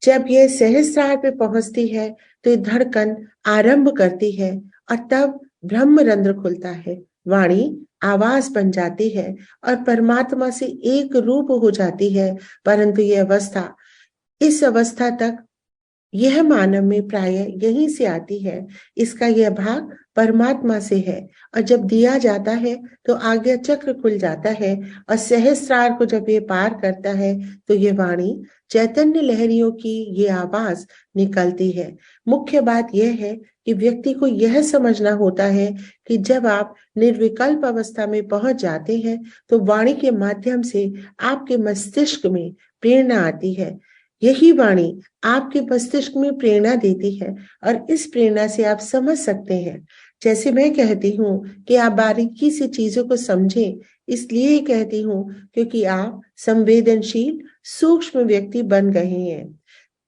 जब यह सहस्त्रार पे पहुंचती है तो ये धड़कन आरंभ करती है और तब ब्रह्मरंध्र खुलता है। वाणी आवाज बन जाती है और परमात्मा से एक रूप हो जाती है। परंतु इस अवस्था तक यह मानव में प्राय यहीं से आती है। इसका यह भाग परमात्मा से है और जब दिया जाता है तो आज्ञा चक्र खुल जाता है और सहस्त्रार को जब ये पार करता है तो ये वाणी चैतन्य लहरियों की ये आवाज निकलती है। मुख्य बात यह है कि व्यक्ति को यह समझना होता है कि जब आप निर्विकल्प अवस्था में पहुंच जाते हैं तो वाणी के माध्यम से आपके मस्तिष्क में प्रेरणा आती है। यही वाणी आपके मस्तिष्क में प्रेरणा देती है और इस प्रेरणा से आप समझ सकते हैं। जैसे मैं कहती हूँ कि आप बारीकी से चीजों को समझें, इसलिए कहती हूँ क्योंकि आप संवेदनशील सूक्ष्म व्यक्ति बन गए हैं,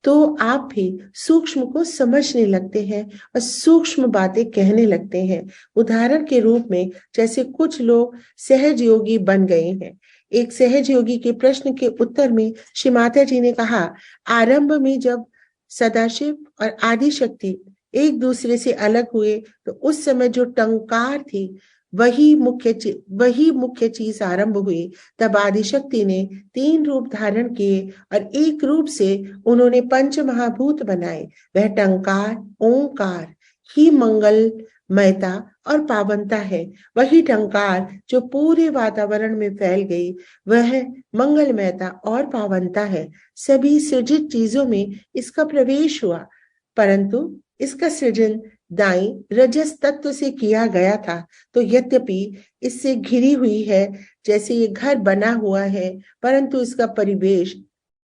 तो आप भी सूक्ष्म को समझने लगते हैं और सूक्ष्म बातें कहने लगते हैं। उदाहरण के रूप में जैसे कुछ लोग सहज योगी बन गए हैं। एक सहज योगी के प्रश्न के उत्तर में श्री माता जी ने कहा, आरंभ में जब सदाशिव और आदि शक्ति एक दूसरे से अलग हुए तो उस समय जो टंकार थी वही मुख्य चीज आरंभ हुई। तब आदिशक्ति ने 3 रूप धारण किए और एक रूप से उन्होंने 5 महाभूत बनाए। वह टंकार ओंकार ही मंगलमयता और पावनता है। वही टंकार जो पूरे वातावरण में फैल गई वह मंगलमयता और पावनता है। सभी सृजित चीजों में इसका प्रवेश हुआ, परंतु इसका सृजन दाईं रजस तत्व से किया गया था। तो यद्यपि इससे घिरी हुई है, जैसे ये घर बना हुआ है, परंतु इसका परिवेश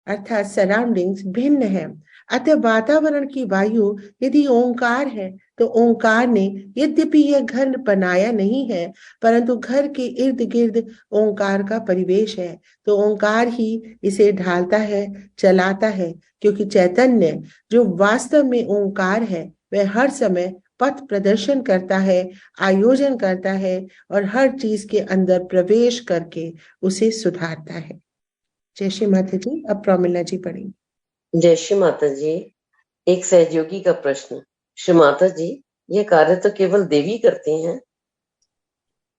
अर्थात सराउंडिंग्स भिन्न है। अतः वातावरण की वायु यदि ओंकार है तो ओंकार ने यद्यपि यह घर बनाया नहीं है, परंतु घर के इर्द गिर्द ओंकार का परिवेश है। तो ओंकार ही इसे ढालता है, चलाता है, क्योंकि चैतन्य जो वास्तव में ओंकार है वह हर समय पथ प्रदर्शन करता है, आयोजन करता है और हर चीज के अंदर प्रवेश करके उसे सुधारता है। जय श्री माता जी। अब प्रमिला जी पढ़ेंगे। जय श्री माता जी। एक सहयोगी का प्रश्न, श्री माता जी ये कार्य तो केवल देवी करती हैं।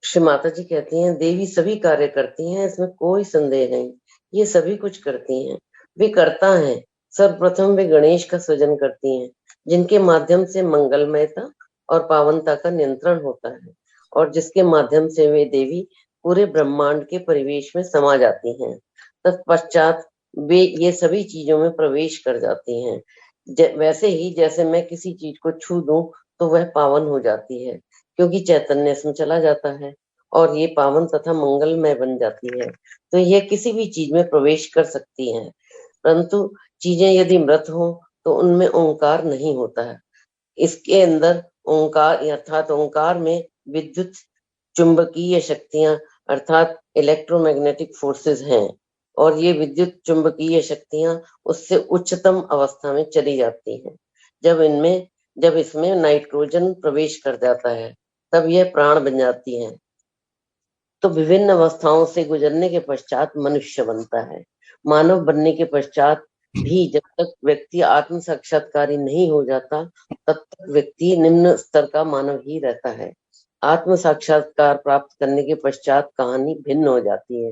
श्री माता जी कहती हैं देवी सभी कार्य करती हैं, इसमें कोई संदेह नहीं, ये सभी कुछ करती हैं। वे करता हैं, सर्वप्रथम वे गणेश का सृजन करती हैं जिनके माध्यम से मंगलमयता और पावनता का नियंत्रण होता है और जिसके माध्यम से वे देवी पूरे ब्रह्मांड के परिवेश में समा जाती हैं। तत्पश्चात वे ये सभी चीजों में प्रवेश कर जाती हैं। वैसे ही जैसे मैं किसी चीज को छू दूं तो वह पावन हो जाती है, क्योंकि चैतन्य इसमें चला जाता है और ये पावन तथा मंगलमय बन जाती है। तो यह किसी भी चीज में प्रवेश कर सकती हैं, परंतु चीजें यदि मृत हो तो उनमें ओंकार नहीं होता है। इसके अंदर ओंकार अर्थात ओंकार में विद्युत चुंबकीय शक्तियां अर्थात इलेक्ट्रोमैग्नेटिक फोर्सेस हैं और ये विद्युत चुंबकीय शक्तियां उससे उच्चतम अवस्था में चली जाती हैं। जब इसमें नाइट्रोजन प्रवेश कर जाता है तब यह प्राण बन जाती हैं। तो विभिन्न अवस्थाओं से गुजरने के पश्चात मनुष्य बनता है। मानव बनने के पश्चात भी जब तक व्यक्ति आत्म साक्षात्कारी नहीं हो जाता तब तक व्यक्ति निम्न स्तर का मानव ही रहता है। आत्म साक्षात्कार प्राप्त करने के पश्चात कहानी भिन्न हो जाती है।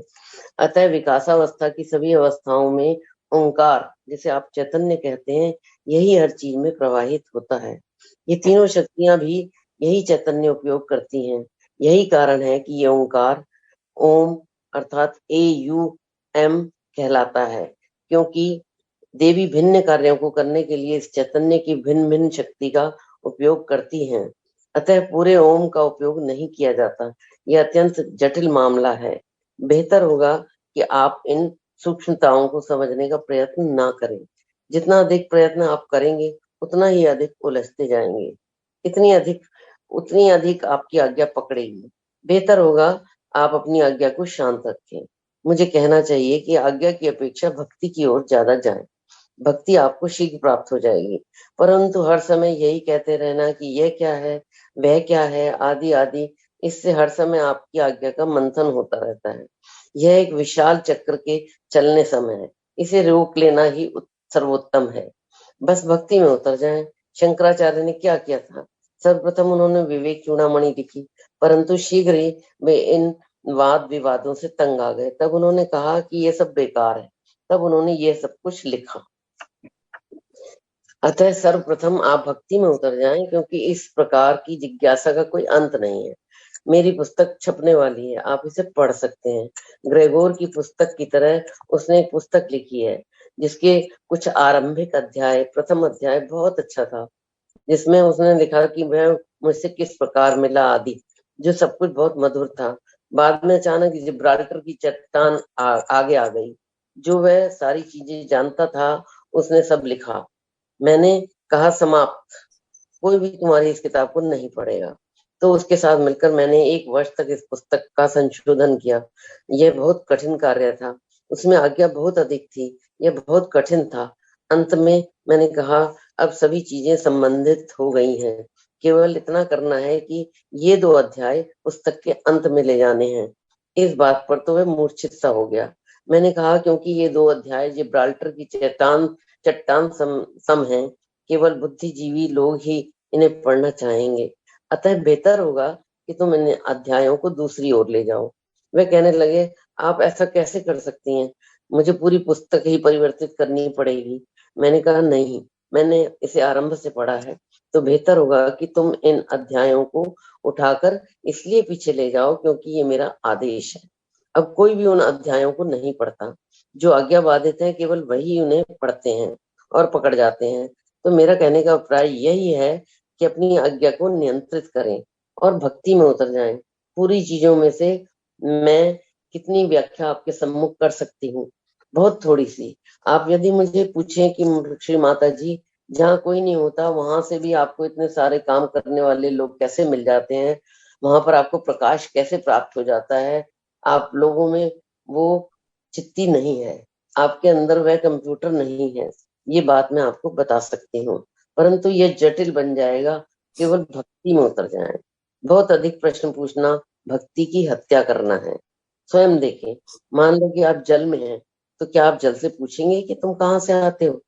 अतः विकासावस्था की सभी अवस्थाओं में ओंकार, जिसे आप चैतन्य कहते हैं, यही हर चीज में प्रवाहित होता है। ये तीनों शक्तियां भी यही चैतन्य उपयोग करती हैं। यही कारण है कि ये ओंकार ओम अर्थात AUM कहलाता है, क्योंकि देवी भिन्न कार्यों को करने के लिए इस चैतन्य की भिन्न भिन्न शक्ति का उपयोग करती हैं। अतः पूरे ओम का उपयोग नहीं किया जाता। यह अत्यंत जटिल मामला है। बेहतर होगा कि आप इन सूक्ष्मताओं को समझने का प्रयत्न ना करें। जितना अधिक प्रयत्न आप करेंगे उतना ही अधिक उलझते जाएंगे, उतनी अधिक आपकी आज्ञा पकड़ेगी। बेहतर होगा आप अपनी आज्ञा को शांत रखें। मुझे कहना चाहिए कि आज्ञा की अपेक्षा भक्ति की ओर ज्यादा जाएं। भक्ति आपको शीघ्र प्राप्त हो जाएगी, परंतु हर समय यही कहते रहना कि यह क्या है, वह क्या है, आदि आदि, इससे हर समय आपकी आज्ञा का मंथन होता रहता है। यह एक विशाल चक्र के चलने समय है, इसे रोक लेना ही सर्वोत्तम है। बस भक्ति में उतर जाएं। शंकराचार्य ने क्या किया था? सर्वप्रथम उन्होंने विवेक चूड़ामणि लिखी, परंतु शीघ्र ही वे इन वाद विवादों से तंग आ गए। तब उन्होंने कहा कि ये सब बेकार है, तब उन्होंने ये सब कुछ लिखा। अतः सर्वप्रथम आप भक्ति में उतर जाएं, क्योंकि इस प्रकार की जिज्ञासा का कोई अंत नहीं है। मेरी पुस्तक छपने वाली है, आप इसे पढ़ सकते हैं। ग्रेगोर की पुस्तक की तरह उसने एक पुस्तक लिखी है जिसके कुछ आरंभिक अध्याय, प्रथम अध्याय बहुत अच्छा था, जिसमें उसने लिखा कि वह मुझसे किस प्रकार मिला आदि, जो सब कुछ बहुत मधुर था। बाद में अचानक जिब्राल्टर की चट्टान आगे आ गई। जो वह सारी चीजें जानता था उसने सब लिखा। मैंने कहा समाप्त, कोई भी तुम्हारी इस किताब को नहीं पढ़ेगा। तो उसके साथ मिलकर मैंने 1 वर्ष तक इस पुस्तक का संशोधन किया। यह बहुत कठिन कार्य था, उसमें आज्ञा बहुत अधिक थी, यह बहुत कठिन था। अंत में मैंने कहा अब सभी चीजें संबंधित हो गई हैं, केवल इतना करना है कि ये 2 अध्याय पुस्तक के अंत में ले जाने हैं। इस बात पर तो वह मूर्छित सा हो गया। मैंने कहा क्योंकि ये 2 अध्याय जिब्राल्टर की चट्टान सम हैं, केवल बुद्धिजीवी लोग ही इन्हें पढ़ना चाहेंगे, अतः बेहतर होगा कि तुम इन अध्यायों को दूसरी ओर ले जाओ। वे कहने लगे आप ऐसा कैसे कर सकती हैं, मुझे पूरी पुस्तक ही परिवर्तित करनी पड़ेगी। मैंने कहा नहीं, मैंने इसे आरंभ से पढ़ा है, तो बेहतर होगा कि तुम इन अध्यायों को उठाकर इसलिए पीछे ले जाओ क्योंकि ये मेरा आदेश है। अब कोई भी उन अध्यायों को नहीं पढ़ता, जो आज्ञा बाधित है केवल वही उन्हें पढ़ते हैं और पकड़ जाते हैं। तो मेरा कहने का अभिप्राय यही है कि अपनी आज्ञा को नियंत्रित करें और भक्ति में उतर जाएं। पूरी चीजों में से मैं कितनी व्याख्या आपके सम्मुख कर सकती हूँ, बहुत थोड़ी सी। आप यदि मुझे पूछें कि श्री माता जी जहाँ कोई नहीं होता वहां से भी आपको इतने सारे काम करने वाले लोग कैसे मिल जाते हैं, वहां पर आपको प्रकाश कैसे प्राप्त हो जाता है, आप लोगों में वो चित्ती नहीं है, आपके अंदर वह कंप्यूटर नहीं है, ये बात मैं आपको बता सकती हूँ, परंतु ये जटिल बन जाएगा। केवल भक्ति में उतर जाएं। बहुत अधिक प्रश्न पूछना भक्ति की हत्या करना है। स्वयं देखें, मान लो कि आप जल में हैं, तो क्या आप जल से पूछेंगे कि तुम कहाँ से आते हो?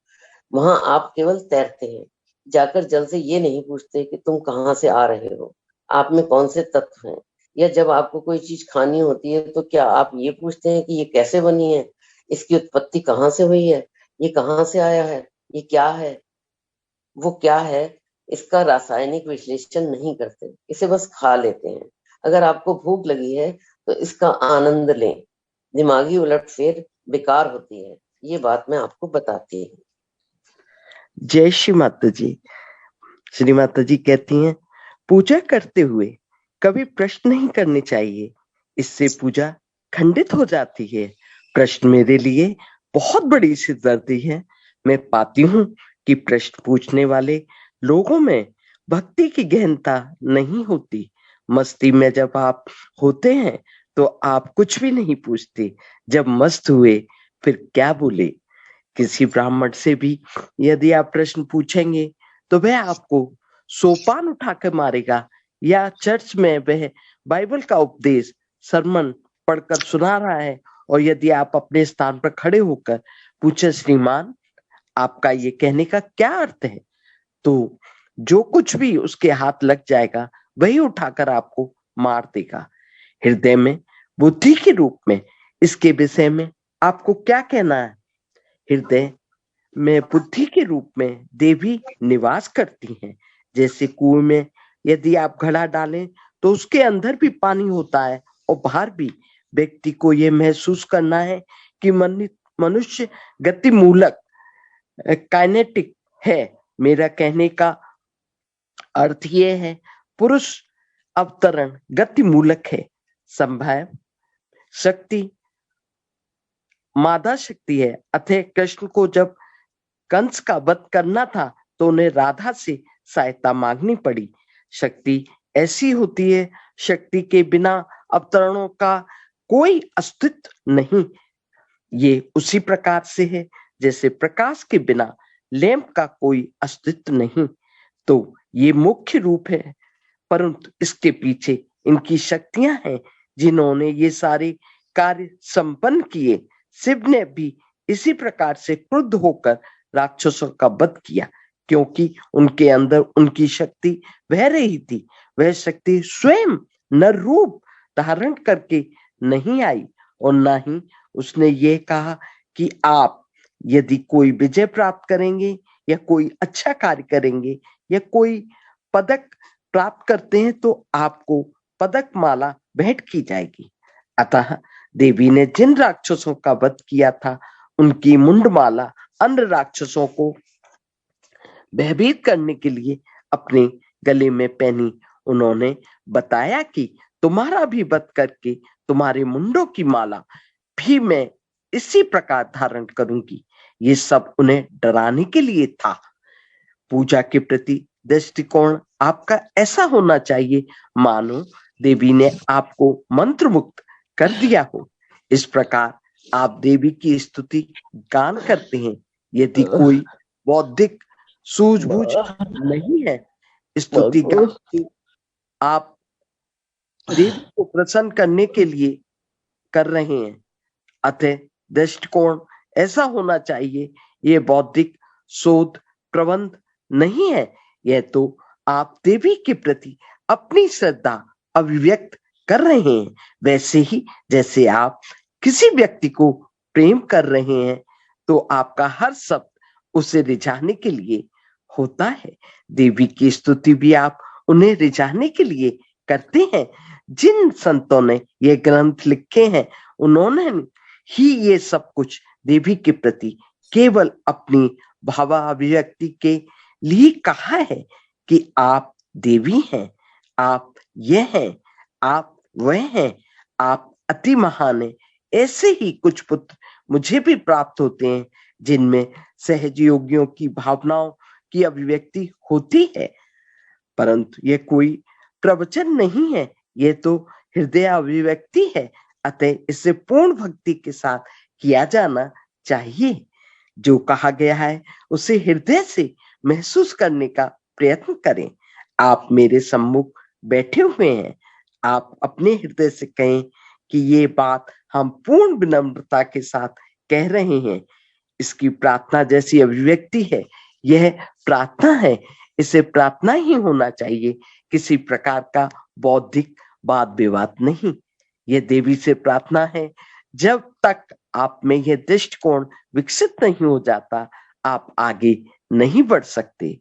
वहां आप केवल तैरते हैं, जाकर जल से ये नहीं पूछते कि तुम कहाँ से आ रहे हो, आप में कौन से तत्व हैं। या जब आपको कोई चीज खानी होती है तो क्या आप ये पूछते हैं कि ये कैसे बनी है, इसकी उत्पत्ति कहाँ से हुई है, ये कहाँ से आया है, ये क्या है, वो क्या है, इसका रासायनिक विश्लेषण नहीं करते, इसे बस खा लेते हैं। अगर आपको भूख लगी है तो इसका आनंद लें। दिमागी उलटफेर बेकार होती है, ये बात मैं आपको बताती हूँ। जय श्री माता जी। श्री माता जी कहती हैं पूजा करते हुए कभी प्रश्न नहीं करने चाहिए, इससे पूजा खंडित हो जाती है। प्रश्न मेरे लिए बहुत बड़ी सिरदर्दी है। मैं पाती हूँ कि प्रश्न पूछने वाले लोगों में भक्ति की गहनता नहीं होती। मस्ती में जब आप होते हैं तो आप कुछ भी नहीं पूछते, जब मस्त हुए फिर क्या बोले। किसी ब्राह्मण से भी यदि आप प्रश्न पूछेंगे तो वह आपको सोपान उठाकर मारेगा, या चर्च में वह बाइबल का उपदेश सरमन पढ़कर सुना रहा है और यदि आप अपने स्थान पर खड़े होकर पूछे श्रीमान आपका ये कहने का क्या अर्थ है, तो जो कुछ भी उसके हाथ लग जाएगा वही उठाकर आपको मार देगा। हृदय में बुद्धि के रूप में इसके विषय में आपको क्या कहना है? हृदय में बुद्धि के रूप में देवी निवास करती हैं। जैसे कुएं में यदि आप घड़ा डालें तो उसके अंदर भी पानी होता है और बाहर भी। व्यक्ति को यह महसूस करना है कि मनुष्य गतिमूलक काइनेटिक है। मेरा कहने का अर्थ यह है पुरुष अवतरण गतिमूलक है, शक्ति मादा शक्ति है, अतः कृष्ण को जब कंस का वध करना था तो उन्हें राधा से सहायता मांगनी पड़ी। शक्ति ऐसी होती है, शक्ति के बिना अवतरणों का कोई अस्तित्व नहीं। ये उसी प्रकार से है जैसे प्रकाश के बिना लैंप का कोई अस्तित्व नहीं। तो ये मुख्य रूप है, परंतु इसके पीछे इनकी शक्तियां हैं जिन्होंने ये सारे कार्य संपन्न किए। शिव ने भी इसी प्रकार से क्रुद्ध होकर राक्षसों का वध किया, क्योंकि उनके अंदर उनकी शक्ति बह रही थी। वह शक्ति स्वयं नर रूप धारण करके नहीं आई, और ना ही उसने ये कहा कि आप यदि कोई विजय प्राप्त करेंगे या कोई अच्छा कार्य करेंगे या कोई पदक प्राप्त करते हैं तो आपको पदक माला भेंट की जाएगी। अतः देवी ने जिन राक्षसों का वध किया था उनकी मुंडमाला अन्य राक्षसों को भयभीत करने के लिए अपने गले में पहनी। उन्होंने बताया कि तुम्हारा भी वध करके तुम्हारे मुंडों की माला भी मैं इसी प्रकार धारण करूंगी। ये सब उन्हें डराने के लिए था। पूजा के प्रति दृष्टिकोण आपका ऐसा होना चाहिए मानो देवी ने आपको मंत्र मुक्त कर दिया हो। इस प्रकार आप देवी की स्तुति गान करते हैं। यदि कोई बौद्धिक सूझबूझ नहीं है, स्तुति गान को आप देवी को प्रसन्न करने के लिए कर रहे हैं। अतः दृष्टिकोण ऐसा होना चाहिए, ये बौद्धिक शोध प्रबंध नहीं है। यह तो आप देवी के प्रति अपनी श्रद्धा अभिव्यक्त कर रहे हैं। वैसे ही जैसे आप किसी व्यक्ति को प्रेम कर रहे हैं तो आपका हर शब्द उसे रिझाने के लिए होता है। देवी की स्तुति भी आप उन्हें रिझाने के लिए करते हैं। जिन संतों ने ये ग्रंथ लिखे हैं उन्होंने ही ये सब कुछ देवी के प्रति केवल अपनी भावाभिव्यक्ति के लिए कहा है कि आप देवी हैं, आप ये हैं, आप वह हैं, आप अति महान हैं। ऐसे ही कुछ पुत्र मुझे भी प्राप्त होते हैं जिनमें सहज योगियों की भावनाओं की अभिव्यक्ति होती है, परंतु ये कोई प्रवचन नहीं है, ये तो हृदय अभिव्यक्ति है। अतः इसे पूर्ण भक्ति के साथ किया जाना चाहिए। जो कहा गया है उसे हृदय से महसूस करने का प्रयत्न करें। आप मेरे सम्मुख बैठे हुए हैं, आप अपने हृदय से कहें कि ये बात हम पूर्ण विनम्रता के साथ कह रहे हैं। इसकी प्रार्थना जैसी अभिव्यक्ति है, यह प्रार्थना है, इसे प्रार्थना ही होना चाहिए, किसी प्रकार का बौद्धिक वाद विवाद नहीं। यह देवी से प्रार्थना है। जब तक आप में यह दृष्टिकोण विकसित नहीं हो जाता आप आगे नहीं बढ़ सकते।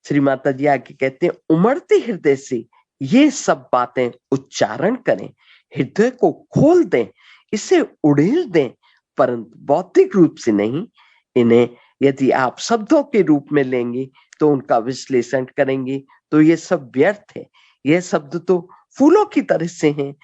श्री माता जी आगे कहते हैं, उमड़ते हृदय से ये सब बातें उच्चारण करें, हृदय को खोल दें, इसे उड़ेल दें, परंतु भौतिक रूप से नहीं। इन्हें यदि आप शब्दों के रूप में लेंगे तो उनका विश्लेषण करेंगे तो ये सब व्यर्थ है। यह शब्द तो फूलों की तरह से हैं।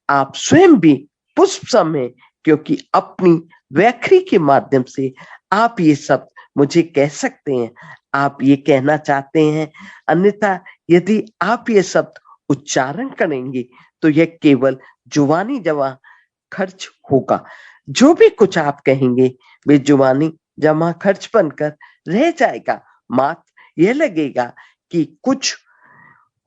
आप स्वयं भी पुष्प सम हैं, क्योंकि अपनी व्याखरी के माध्यम से आप ये शब्द मुझे कह सकते हैं, आप ये कहना चाहते हैं। अन्यथा यदि आप ये शब्द उच्चारण करेंगे तो यह केवल जुबानी जमा खर्च होगा। जो भी कुछ आप कहेंगे वे जुबानी जमा खर्च बनकर रह जाएगा। मात्र यह लगेगा कि कुछ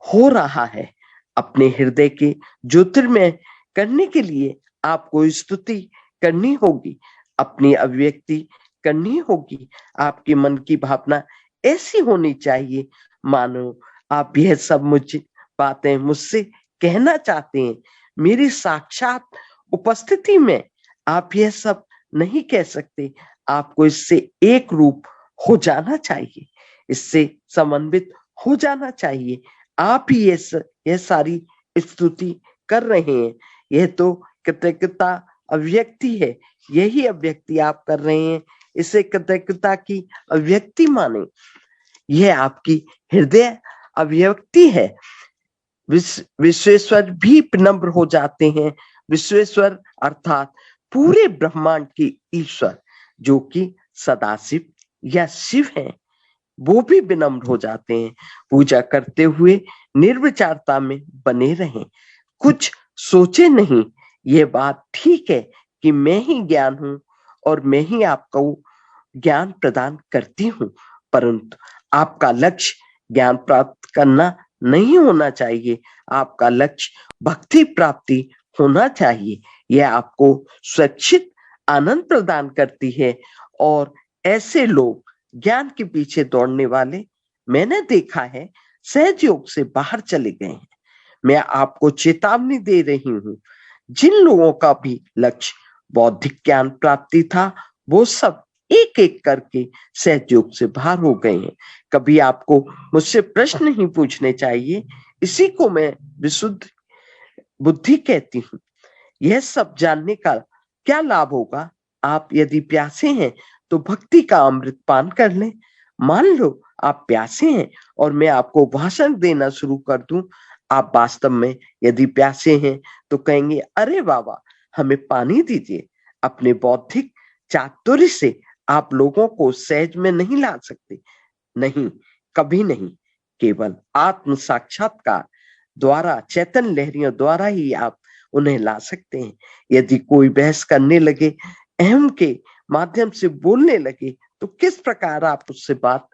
हो रहा है। अपने हृदय के ज्योतिर्मय करने के लिए आपको स्तुति करनी होगी, अपनी अभिव्यक्ति करनी होगी। आपके मन की भावना ऐसी होनी चाहिए मानो आप यह सब मुझे बातें मुझसे कहना चाहते हैं। मेरी साक्षात उपस्थिति में आप यह सब नहीं कह सकते। आपको इससे एक रूप हो जाना चाहिए, इससे समन्वित हो जाना चाहिए। आप ही यह सारी स्तुति कर रहे हैं। यह तो कृतज्ञता अभिव्यक्ति है, यही अभिव्यक्ति आप कर रहे हैं, इसे कृतज्ञता की अभिव्यक्ति माने। यह आपकी हृदय अभिव्यक्ति है। विश्वेश्वर भी विनम्र हो जाते हैं, विश्वेश्वर अर्थात पूरे ब्रह्मांड के ईश्वर जो कि सदाशिव या शिव हैं, वो भी विनम्र हो जाते हैं। पूजा करते हुए निर्विचारता में बने रहें, कुछ सोचे नहीं। ये बात ठीक है कि मैं ही ज्ञान हूं और मैं ही आपको ज्ञान प्रदान करती हूं, परंतु आपका लक्ष्य ज्ञान प्राप्त करना नहीं होना चाहिए। आपका लक्ष्य भक्ति प्राप्ति होना चाहिए। यह आपको स्वच्छित आनंद प्रदान करती है। और ऐसे लोग ज्ञान के पीछे दौड़ने वाले मैंने देखा है सहज योग से बाहर चले गए हैं। मैं आपको चेतावनी दे रही हूं, जिन लोगों का भी लक्ष्य बौद्धिक ज्ञान प्राप्ति था वो सब एक एक करके सहज योग से बाहर हो गए हैं। कभी आपको मुझसे प्रश्न नहीं पूछने चाहिए। इसी को मैं विशुद्ध बुद्धि कहती हूँ। यह सब जानने का क्या लाभ होगा? आप यदि प्यासे हैं तो भक्ति का अमृत पान कर लें। मान लो आप प्यासे हैं और मैं आपको भाषण देना शुरू कर दूं। आप वास्तव में यदि प्यासे हैं तो कहेंगे, अरे बाबा हमें पानी दीजिए। अपने बौद्धिक चातुर्य से आप लोगों को सहज में नहीं ला सकते, नहीं, कभी नहीं। केवल आत्म साक्षात्कार द्वारा, चैतन्य लहरियों द्वारा ही आप उन्हें ला सकते हैं। यदि कोई बहस करने लगे, अहम के माध्यम से बोलने लगे, तो किस प्रकार आप उससे बात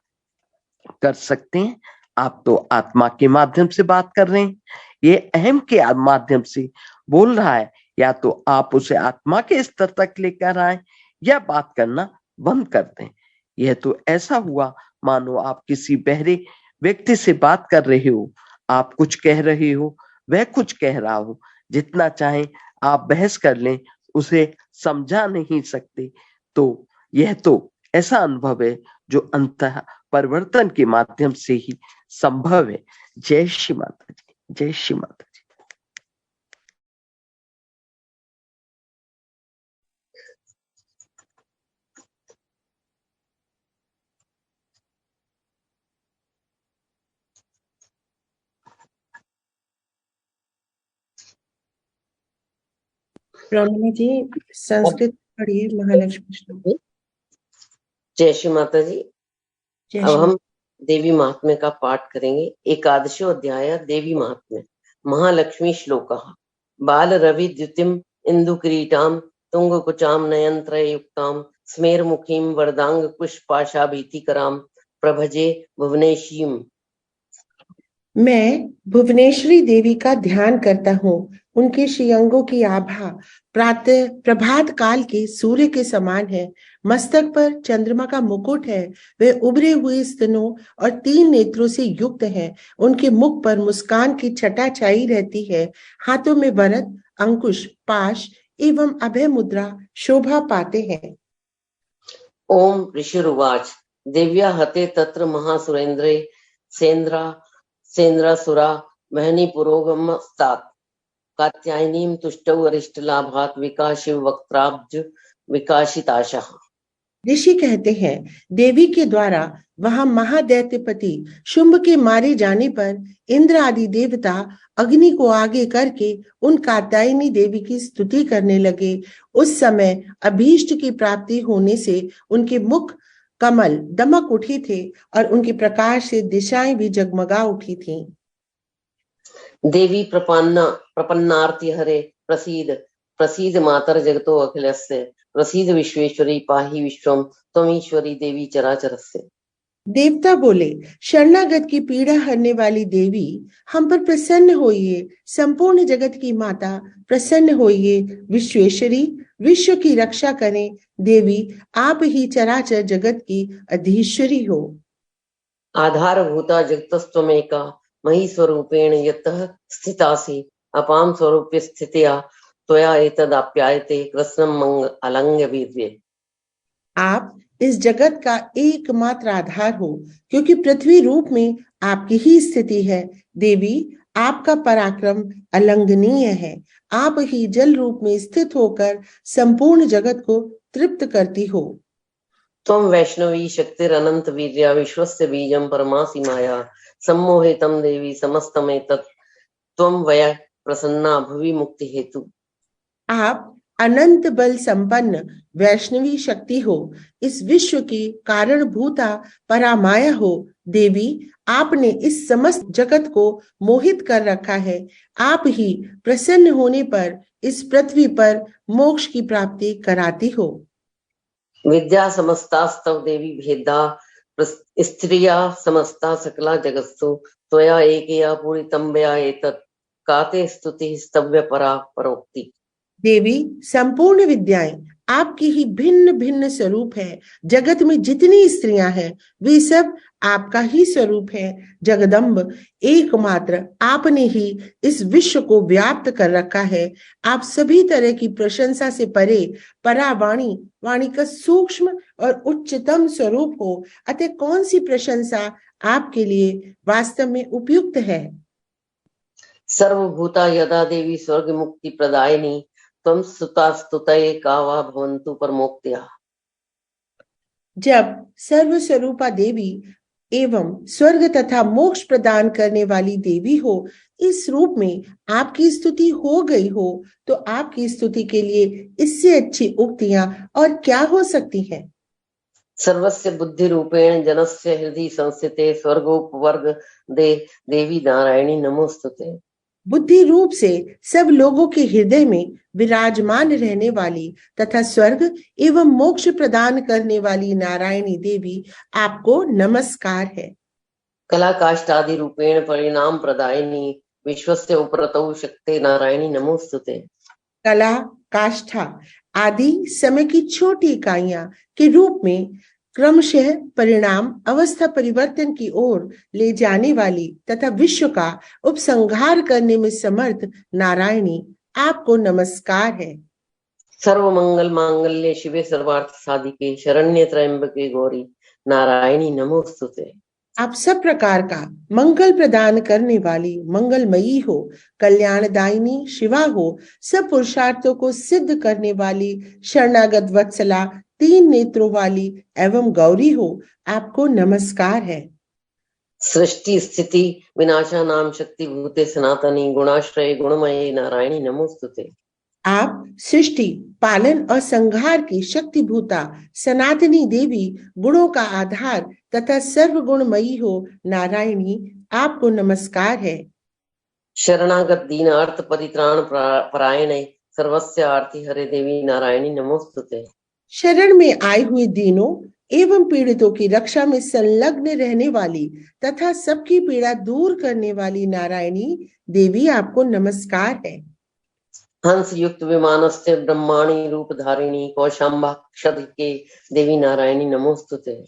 कर सकते हैं? आप तो आत्मा के माध्यम से बात कर रहे हैं। ये अहम के माध्यम से बोल रहा है। या तो आप उसे आत्मा के स्तर तक लेकर आए या बात करना बंद कर दें। यह तो ऐसा हुआ मानो आप किसी बहरे व्यक्ति से बात कर रहे हो। आप कुछ कह रहे हो, वह कुछ कह रहा हो। जितना चाहे आप बहस कर लें, उसे समझा नहीं सकते। तो यह तो ऐसा अनुभव है जो अंतः परिवर्तन के माध्यम से ही संभव है। जय श्री माता जी, जय श्री माता जी। रमणी जी संस्कृत पढ़िए महालक्ष्मी श्लोक। जय श्री माता जी। जय अब श्री हम देवी महात्म्य का पाठ करेंगे। एकादशो अध्याय देवी महात्म्य। महालक्ष्मी श्लोकः। बाल रवि द्युतिम इंदु किरीटाम तुंग कुचाम नयनत्रय युक्ताम स्मेर मुखीम वरदांग पुष्पाशा भीतिकराम प्रभजे भुवनेशीम। मैं भुवनेश्वरी देवी का ध्यान करता हूँ। उनके श्रीअंगों की आभा प्रातः प्रभात काल के सूर्य के समान है। मस्तक पर चंद्रमा का मुकुट है। वे उभरे हुए स्तनों और 3 नेत्रों से युक्त है। उनके मुख पर मुस्कान की छटा छाई रहती है। हाथों में वरद, अंकुश, पाश एवं अभय मुद्रा शोभा पाते हैं। ओम ऋषिरुवाच। दिव्या हते तत्र महासुरेन्द्रे सेन्द्रासुरा वहनी पुरोगमस्तात् कात्यायनीं तुष्टौ अरिष्टलाभात् विकाशिव वक्त्राब्ज विकाशिताशः। ऋषि कहते हैं, देवी के द्वारा वहां महादैत्यपति शुंभ के मारे जाने पर इंद्र आदि देवता अग्नि को आगे करके उन कात्यायनी देवी की स्तुति करने लगे। उस समय अभीष्ट की प्राप्ति होने से उनके मुख कमल दमक उठी थे और उनके प्रकाश से दिशाएं भी जगमगा उठी थीं। देवी प्रपन्नार्ति हरे प्रसीद मातर जगतो अखिलस्य प्रसीद विश्वेश्वरी पाहि विश्वम त्वमीश्वरी देवी चराचरस्य। देवता बोले, शरणागत की पीड़ा हरने वाली देवी हम पर प्रसन्न होइए। संपूर्ण जगत की माता प्रसन्न होइए। विश्वेश्वरी विश्व की रक्षा करें। देवी आप ही चराचर जगत की अधीश्वरी हो। आधारभूता जगतस्त्वमेका मही स्वरूपेण यतः स्थितासि अपाम स्वरूप स्थितिया त्वया एतदाप्यायते कृष्णं अलंघ्य वीर्ये। आप इस जगत का एकमात्र आधार हो, क्योंकि पृथ्वी रूप में आपकी ही स्थिति है। देवी आपका पराक्रम अलंघनीय है। आप ही जल रूप में स्थित होकर संपूर्ण जगत को तृप्त करती हो। त्वं वैष्णवी शक्तिरनंत वीर्या विश्वस्य बीजं परमासि माया सम्मोहितं देवी समस्तमेतत् त्वं वया प्रसन्ना भुवि मुक्ति हेतु। आप अनंत बल संपन्न वैष्णवी शक्ति हो, इस विश्व की कारणभूता परामाया हो। देवी, आपने इस समस्त जगत को मोहित कर रखा है। आप ही प्रसन्न होने पर इस पृथ्वी पर मोक्ष की प्राप्ति कराती हो। विद्या समस्तास्तव देवी भेदा स्त्रिया समस्ता सकला जगत्सु त्वया एकया पूरितम्बया एतत् काते स्तुति स्तव्य परा परोक्ति। देवी, संपूर्ण विद्याएं आपकी ही भिन्न भिन्न स्वरूप है। जगत में जितनी स्त्रियां हैं वे सब आपका ही स्वरूप है। जगदम्ब, एकमात्र आपने ही इस विश्व को व्याप्त कर रखा है। आप सभी तरह की प्रशंसा से परे परावाणी, वाणी का सूक्ष्म और उच्चतम स्वरूप हो। अतः कौन सी प्रशंसा आपके लिए वास्तव में उपयुक्त है? सर्वभूता यदा देवी स्वर्ग मुक्ति प्रदायिनी त्वं सुता स्तुतये कावा भवन्तु परमोक्त्या। जब सर्वस्वरूपा देवी एवं स्वर्ग तथा मोक्ष प्रदान करने वाली देवी हो, इस रूप में आपकी स्तुति हो गई हो, तो आपकी स्तुति के लिए इससे अच्छी उक्तियां और क्या हो सकती हैं? सर्वस्य बुद्धि रूपेण जनस्य हृदय संस्थिते स्वर्गोपवर्ग दे देवी नारायणी नमोस्तुते। बुद्धि रूप से सब लोगों के हृदय में विराजमान रहने वाली तथा स्वर्ग एवं मोक्ष प्रदान करने वाली नारायणी देवी, आपको नमस्कार है। कला काष्ठादि रूपेण परिणाम प्रदायिनी विश्वस्य उपरतौ शक्ते नारायणी नमोस्तुते। कला, काष्ठा आदि समय की छोटी इकाइयां के रूप में क्रमशः परिणाम अवस्था परिवर्तन की ओर ले जाने वाली तथा विश्व का उपसंहार करने में समर्थ नारायणी, आपको नमस्कार है। सर्व मंगल मांगल्य शिवे सर्वार्थ साधिके शरण्य त्र्यंबके गौरी नारायणी नमोस्तुते। आप सब प्रकार का मंगल प्रदान करने वाली मंगलमयी हो, कल्याणदायिनी शिवा हो, सब पुरुषार्थों को सिद्ध करने वाली शरणागत वत्सला, तीन नेत्रों वाली एवं गौरी हो, आपको नमस्कार है। सृष्टि स्थिति विनाशा नाम शक्ति भूते सनातनी गुणाश्रय गुणमयी नारायणी नमोस्तुते। आप सृष्टि, पालन और संहार की शक्तिभूता सनातनी देवी, गुणों का आधार तथा सर्वगुणमयी हो नारायणी, आपको नमस्कार है। शरणागत दीनार्थ परित्राण परायणे सर्वस्य आरती हरे देवी नारायणी नमोस्तुते। शरण में आए हुए दीनों एवं पीड़ितों की रक्षा में संलग्न रहने वाली तथा सबकी पीड़ा दूर करने वाली नारायणी देवी, आपको नमस्कार है। हंस युक्त विमानस्य ब्रह्माणी रूप धारिणी कौशाम्बाक्षद के देवी नारायणी नमोस्तुते।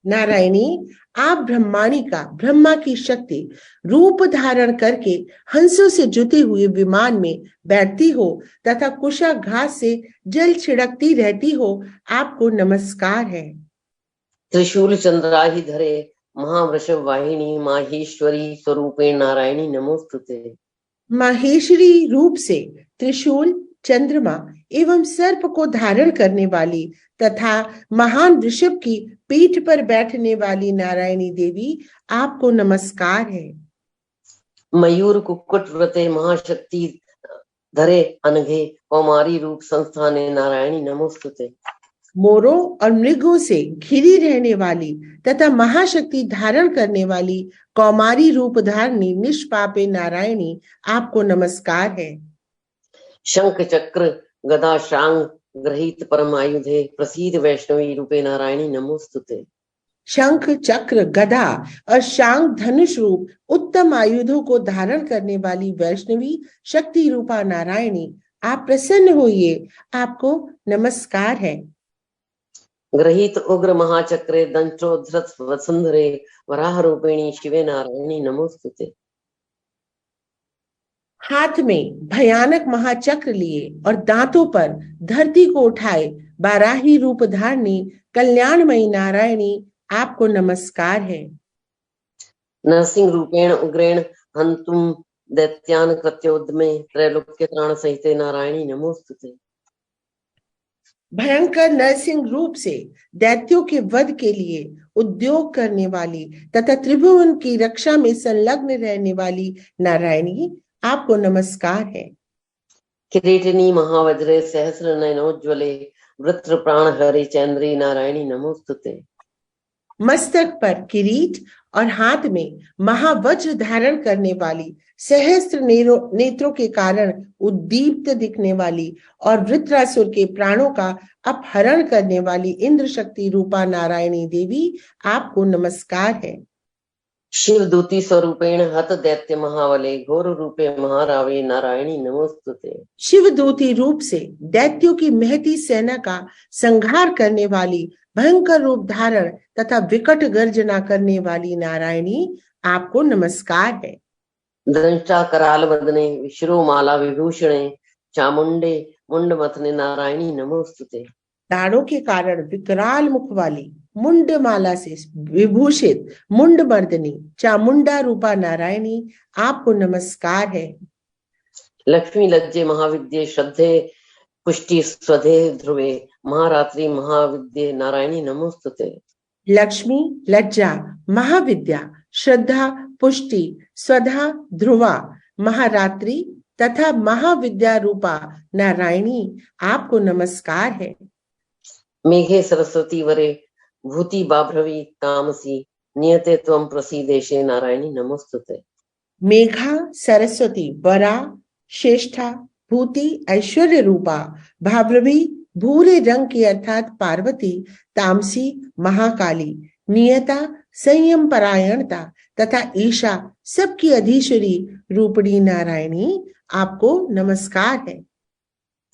नारायणी, आप ब्रह्माणी का, ब्रह्मा की शक्ति रूप धारण करके हंसों से जुते हुए विमान में बैठती हो तथा कुशाघात से जल छिड़कती रहती हो, आपको नमस्कार है। त्रिशूल चंद्राहि धरे महावृषभ वाहिनी माहेश्वरी स्वरूपेण नारायणी नमोस्तुते। माहेश्वरी रूप से त्रिशूल, चंद्रमा एवं सर्प को धारण करने वाली तथा महान ऋषभ की पीठ पर बैठने वाली नारायणी देवी, आपको नमस्कार है। मयूर कुक्कुट व्रते महाशक्ति धरे अनघे कौमारी रूप संस्थाने नारायणी नमोस्तुते। मोरों और मृगों से घिरी रहने वाली तथा महाशक्ति धारण करने वाली कौमारी रूप धारणी निष्पापे नारायणी, आपको नमस्कार है। शंख चक्र गदा शांग ग्रहित परमायुधे प्रसीद वैष्णवी रूपे नारायणी नमोस्तुते। शंख, चक्र, गदा और शांग धनुष रूप उत्तम आयुधों को धारण करने वाली वैष्णवी शक्ति रूपा नारायणी, आप प्रसन्न होइए, आपको नमस्कार है। ग्रहित उग्र महाचक्रे दंत्रोद्धृत वसुंधरे वराह रूपिणी शिवे नारायणी नमोस्तुते। हाथ में भयानक महाचक्र लिए और दांतों पर धरती को उठाए बाराही रूप धारणी कल्याणमयी नारायणी, आपको नमस्कार है। नरसिंह रूपेण उग्रेण हंतुम दैत्यान कृत्योद्यमे त्रैलोक्य त्राण सहिते नारायणी नमोस्तुते। भयंकर नरसिंह रूप से दैत्यों के वध के लिए उद्योग करने वाली तथा त्रिभुवन की रक्षा में संलग्न रहने वाली नारायणी, आपको नमस्कार है। किरीटिनी महावज्रे सहस्र नयनोज्ज्वले वृत्र प्राण हरे चंद्री नारायणी नमोस्तुते। मस्तक पर किरीट और हाथ में महावज्र धारण करने वाली, सहस्त्र नेत्रों के कारण उद्दीप्त दिखने वाली और वृत्रासुर के प्राणों का अपहरण करने वाली इंद्र शक्ति रूपा नारायणी देवी, आपको नमस्कार है। शिव दूती स्वरूपेण हत दैत्य महावले घोर रूपे महारावे नारायणी नमोस्तुते। शिव दूती रूप से दैत्यों की महती सेना का संहार करने वाली, भयंकर रूप धारण तथा विकट गर्जना करने वाली नारायणी, आपको नमस्कार है। दंष्टा कराल वदने विश्रोमाला विभूषणे चामुंडे मुंड मथने नारायणी नमोस्तुते। दाढ़ों के कारण विकराल मुख वाली, मुंडमाला से विभूषित मुंड मर्दनी चामुंडा रूपा नारायणी, आपको नमस्कार है। लक्ष्मी लज्जे महाविद्ये श्रद्धे पुष्टि स्वधे ध्रुवे महारात्रि महाविद्ये नारायणी नमोस्तुते। लक्ष्मी लज्जा महाविद्या श्रद्धा पुष्टि स्वधा ध्रुवा महारात्रि तथा महाविद्या रूपा नारायणी, आपको नमस्कार है। मेघे सरस्वती वरे भूति बाभ्रवी तामसी नियते त्वं प्रसीदेशे नारायणी नमोस्तुते। मेघा सरस्वती वरा श्रेष्ठा भूति ऐश्वर्य रूपा भाभ्रवी भूरे रंग की अर्थात पार्वती, तामसी महाकाली, नियता संयम परायणता तथा ईशा सबकी अधीश्वरी रूपणी नारायणी, आपको नमस्कार है।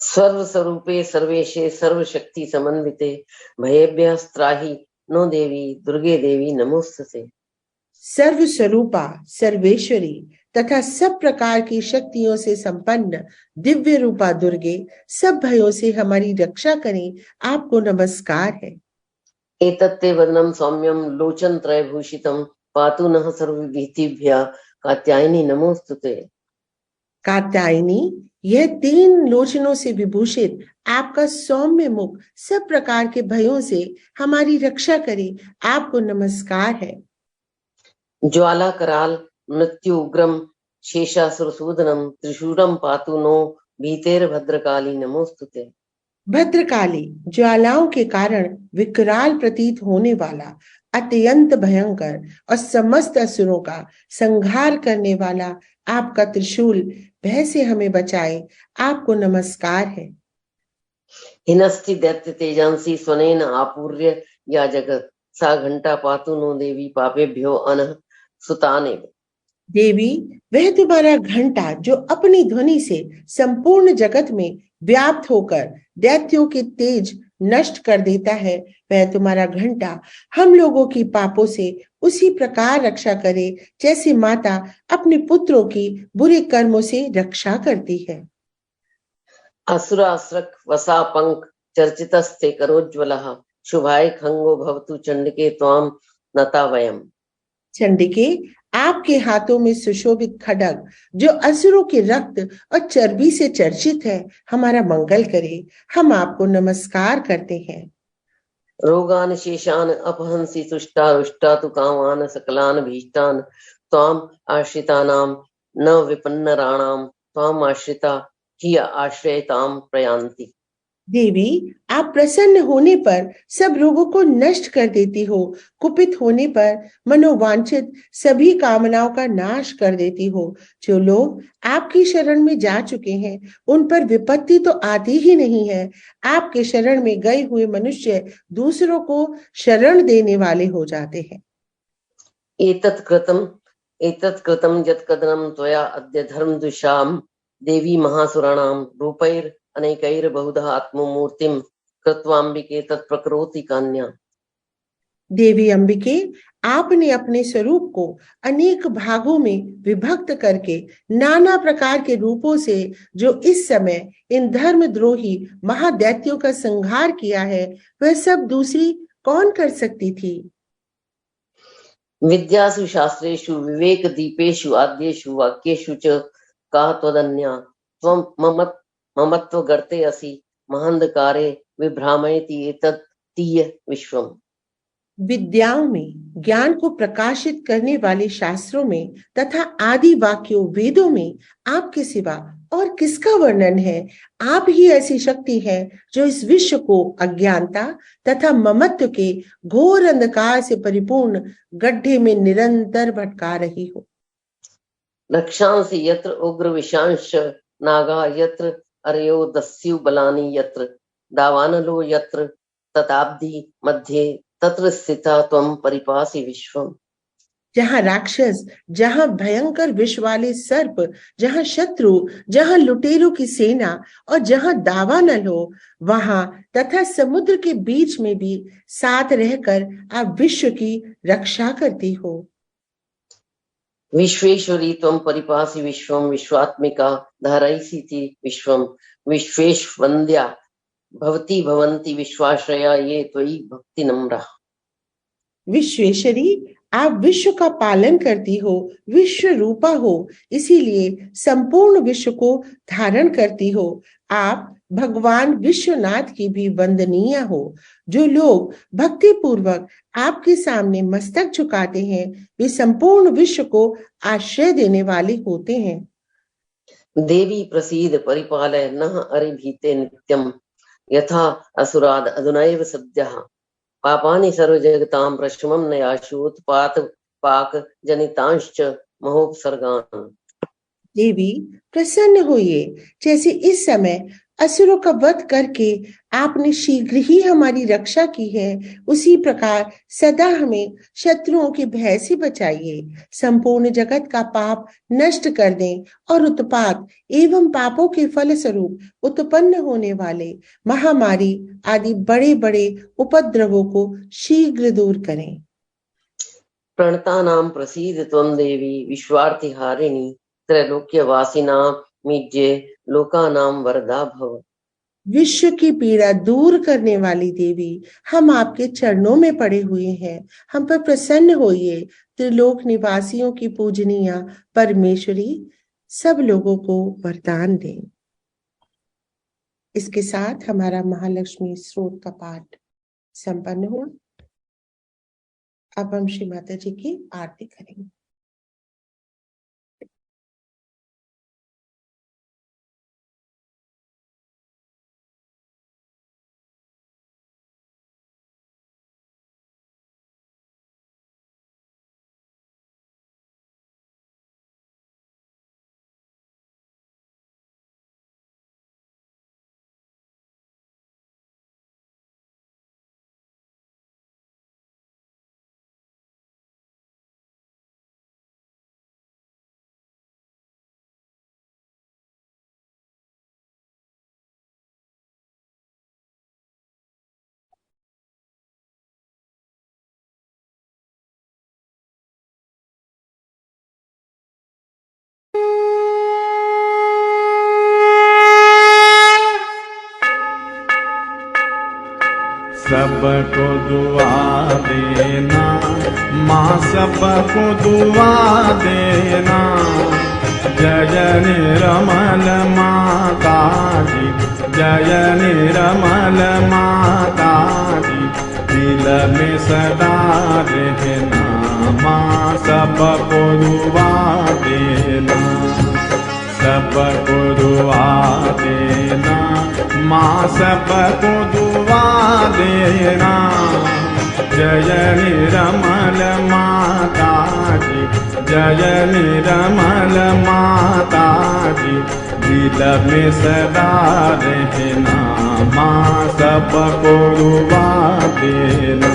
सर्व स्वरूपे सर्वेशे सर्वशक्ति समन्विते भयेभ्यस्त्राहि नो देवी दुर्गे देवी नमोस्तुते। सर्व स्वरूपा सर्वेश्वरी तथा सब प्रकार की शक्तियों से संपन्न दिव्य रूपा दुर्गे, सब भयों से हमारी रक्षा करें, आपको नमस्कार है। एतत्ते वदनं सौम्यं लोचन त्रय भूषितं पातु नः सर्वभीतिभ्यः कात्यायनी नमोस्तुते। कात्यायनी, यह 3 लोचनों से विभूषित आपका सौम्य मुख सब प्रकार के भयों से हमारी रक्षा करे, आपको नमस्कार है। ज्वाला कराल मृत्यु उग्रम शेषासुरसूदनम त्रिशूरम पातु नो भीतेर भद्रकाली नमोस्तुते। भद्रकाली, ज्वालाओं के कारण विकराल प्रतीत होने वाला, अत्यंत भयंकर और समस्त असुरों का संहार करने वाला आपका त्रिशूल भय से हमें बचाए, आपको नमस्कार है। हिनस्ति दैत्य तेजांसी स्वनेन आपूर्य या जगत सा घंटा पातु नो देवी पापेभ्यो अनः सुताने। देवी, वह तुम्हारा घंटा जो अपनी ध्वनि से संपूर्ण जगत में व्याप्त होकर दैत्यों के तेज नष्ट कर देता है, वह तुम्हारा घंटा हम लोगों की पापों से उसी प्रकार रक्षा करे जैसे माता अपने पुत्रों की बुरे कर्मों से रक्षा करती है। असुरास्रक वसा पंख चर्चितस्ते करोज्ज्वलः शुभाय खंगो भवतु चंडिके त्वां नता वयम्। चंडिके, आपके हाथों में सुशोभित खड्ग जो असुरों के रक्त और चर्बी से चर्चित है, हमारा मंगल करे, हम आपको नमस्कार करते हैं। रोगान शेषान अपहंसि तुष्टा रुष्टा तु कामान सकलान भीष्टान त्वाम आश्रितानां न विपन्नराणां त्वाम आश्रिता ही आश्रयताम प्रयांति। देवी, आप प्रसन्न होने पर सब रोगों को नष्ट कर देती हो, कुपित होने पर मनोवांछित सभी कामनाओं का नाश कर देती हो। जो लोग आपकी शरण में जा चुके हैं उन पर विपत्ति तो आती ही नहीं है। आपके शरण में गए हुए मनुष्य दूसरों को शरण देने वाले हो जाते हैं। एतत् कृतं यत्कदनं त्वया अद्य धर्मदुषां देवी महासुराणां रूपैर अनेकैर बहुधा आत्ममूर्तिं कृत्वांबिके तत्प्रकरोति कन्या। देवी अंबिके, आपने अपने स्वरूप को अनेक भागों में विभक्त करके नाना प्रकार के रूपों से जो इस समय इन धर्मद्रोही महादैत्यों का संहार किया है, वह सब दूसरी कौन कर सकती थी। विद्यासु शास्त्रेषु विवेक दीपेषु आद्येषु वाक्येषु च का त्वदन्या त्वं ममत्व गर्ते असि महांधकारे विभ्रामयति एतत्तीय विश्वम। विद्याओं में, ज्ञान को प्रकाशित करने वाले शास्त्रों में तथा आदि वाक्यों वेदों में आपके सिवा और किसका वर्णन है। आप ही ऐसी शक्ति है जो इस विश्व को अज्ञानता तथा ममत्व के घोर अंधकार से परिपूर्ण गड्ढे में निरंतर भटका रही हो। रक्षांसि यत्र उग्र विशांश नागा यत्र अरयो दस्यु बलानि यत्र दावानलो यत्र तताब्धि मध्ये तत्र स्थिता त्वं परिपासि विश्वम्। जहाँ राक्षस, जहाँ भयंकर विष वाले सर्प, जहाँ शत्रु, जहाँ लुटेरों की सेना और जहाँ दावानल हो, वहां तथा समुद्र के बीच में भी साथ रहकर आप विश्व की रक्षा करती हो। विश्वेश्वरी त्वं परिपासि विश्वम् विश्वात्मिका धारयसीति विश्वम् विश्वेश वन्द्या भवती भवन्ति विश्वाश्रया ये त्वयि भक्ति नम्रा। विश्वेश्वरी, आप विश्व का पालन करती हो, विश्व रूपा हो, इसीलिए संपूर्ण विश्व को धारण करती हो। आप भगवान विश्वनाथ की भी वंदनीय हो। जो लोग भक्ति पूर्वक आपके सामने मस्तक झुकाते हैं, वे संपूर्ण विश्व को आश्रय देने वाले होते हैं। देवी प्रसीद परिपालय नः अरिभीते नित्यम् यथा असुराद अधुनैव सद्यः पापानि सर्वजगतां प्रशमं न याशुत्पात पाक जनितांश्च महोपसर्गान्। देवी प्रसन्न होइए, जैसे इस समय असुरों का वध करके आपने शीघ्र ही हमारी रक्षा की है, उसी प्रकार सदा हमें शत्रुओं के भय से बचाइए। संपूर्ण जगत का पाप नष्ट कर दें और उत्पात एवं पापों के फल स्वरूप उत्पन्न होने वाले महामारी आदि बड़े बड़े उपद्रवों को शीघ्र दूर करें। प्रणतानां प्रसीद त्वं देवी विश्वार्थिहारिणी त्रैलोक्यवासिनां मीज्ये लोकानां वरदा भव। विश्व की पीड़ा दूर करने वाली देवी, हम आपके चरणों में पड़े हुए हैं, हम पर प्रसन्न होइए। त्रिलोक निवासियों की पूजनीय परमेश्वरी सब लोगों को वरदान दें। इसके साथ हमारा महालक्ष्मी स्तोत्र का पाठ संपन्न हुआ। अब हम श्री माता जी की आरती करेंगे। सबको दुआ देना माँ, सबको दुआ देना। जय निर्मल माता जी, जय निर्मल माता जी, दिल में सदा रहना माँ, सबको दुआ देना, सबको दुआ देना माँ, सबको दुआ देना। जय निर्मल माता जी, जय निर्मल माता जी, दिल में सदा रहना माँ, सबको दुआ देना।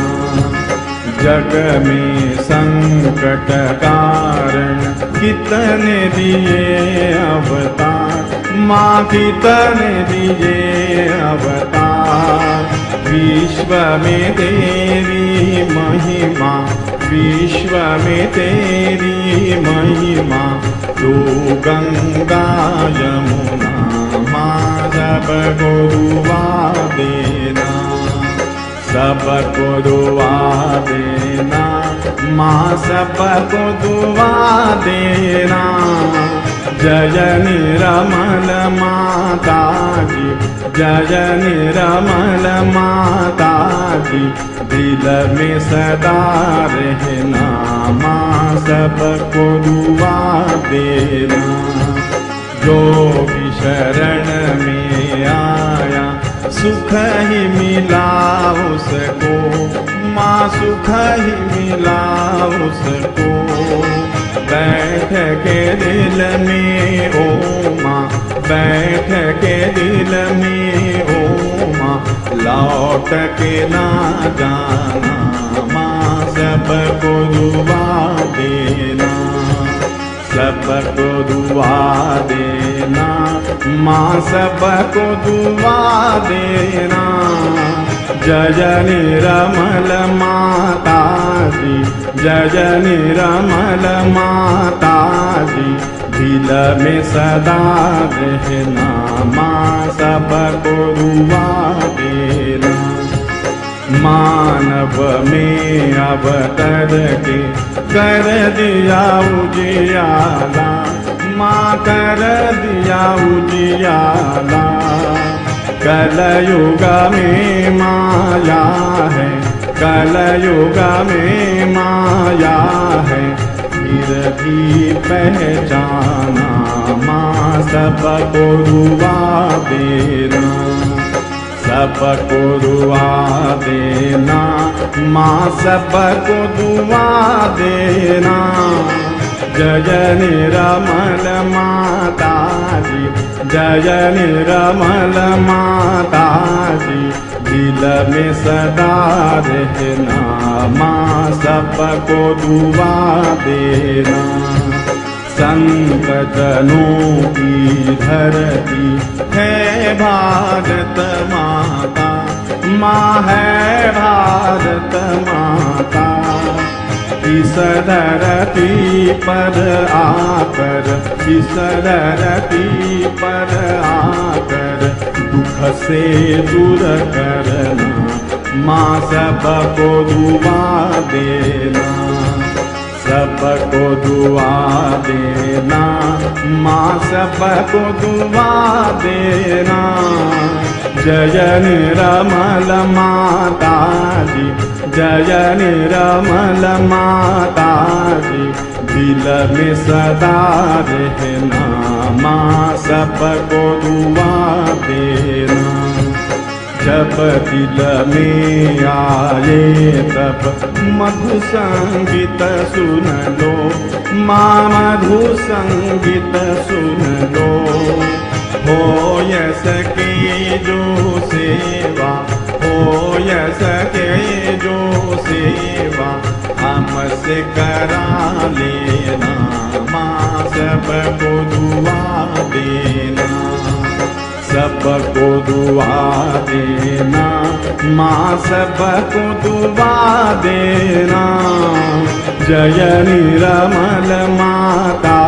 जग में संकट कारण कितने दिए अवतार माँ, कितने दिए अवतार। विश्व में तेरी महिमा, विश्व में तेरी महिमा। तू गंगा यमुना माँ, सबको दुआ देना, सबको दुआ देना माँ, सबको दुआ देना। जय निर्मल माता जी, जय निर्मल माता जी, दिल में सदा रहना माँ, सबको दुआ देना। जो भी शरण में आया सुख ही मिला उसको, माँ सुख ही मिला उसको। बैठ के दिल में ओ माँ, बैठ के दिल में ओ माँ, लौट के ना जाना माँ, सबको दुआ देना, सबको दुआ देना माँ, सबको दुआ देना। जय निर्मल माता जी, जय निर्मल माता जी, दिल में सदा रहना माँ, सबको दुआ देना। मानव में अवतर के कर दिया उजियाला माँ, कर दिया उजियाला। कलयुग में माया है, कलयुग में माया है, फिर भी पहचाना माँ, सबको दुआ देना, सबको दुआ देना माँ, सबको दुआ देना। जय निर्मल माता जी, जय निर्मल माता जी, दिल में सदा रहना माँ, सबको दुआ देना। संकटनों की धरती है भारत माता, माँ है भारत माता। इस धरती पर आकर, इस धरती पर आकर, दुख से दूर करना माँ, सबको दुआ देना, सबको दुआ देना माँ, सबको दुआ देना। जय निर्मल माता जी, जय निर्मल माता जी, दिल में सदा रहना माँ, सबको दुआ देना। जब दिल में आए तब मधु संगीत सुन लो माँ, मधु संगीत सुन लो। हो सके जो सेवा, हो सके जो सेवा, हमसे करा लेना माँ, सबको दुआ देना, सबको दुआ देना माँ, सबको दुआ देना। जय निर्मल माता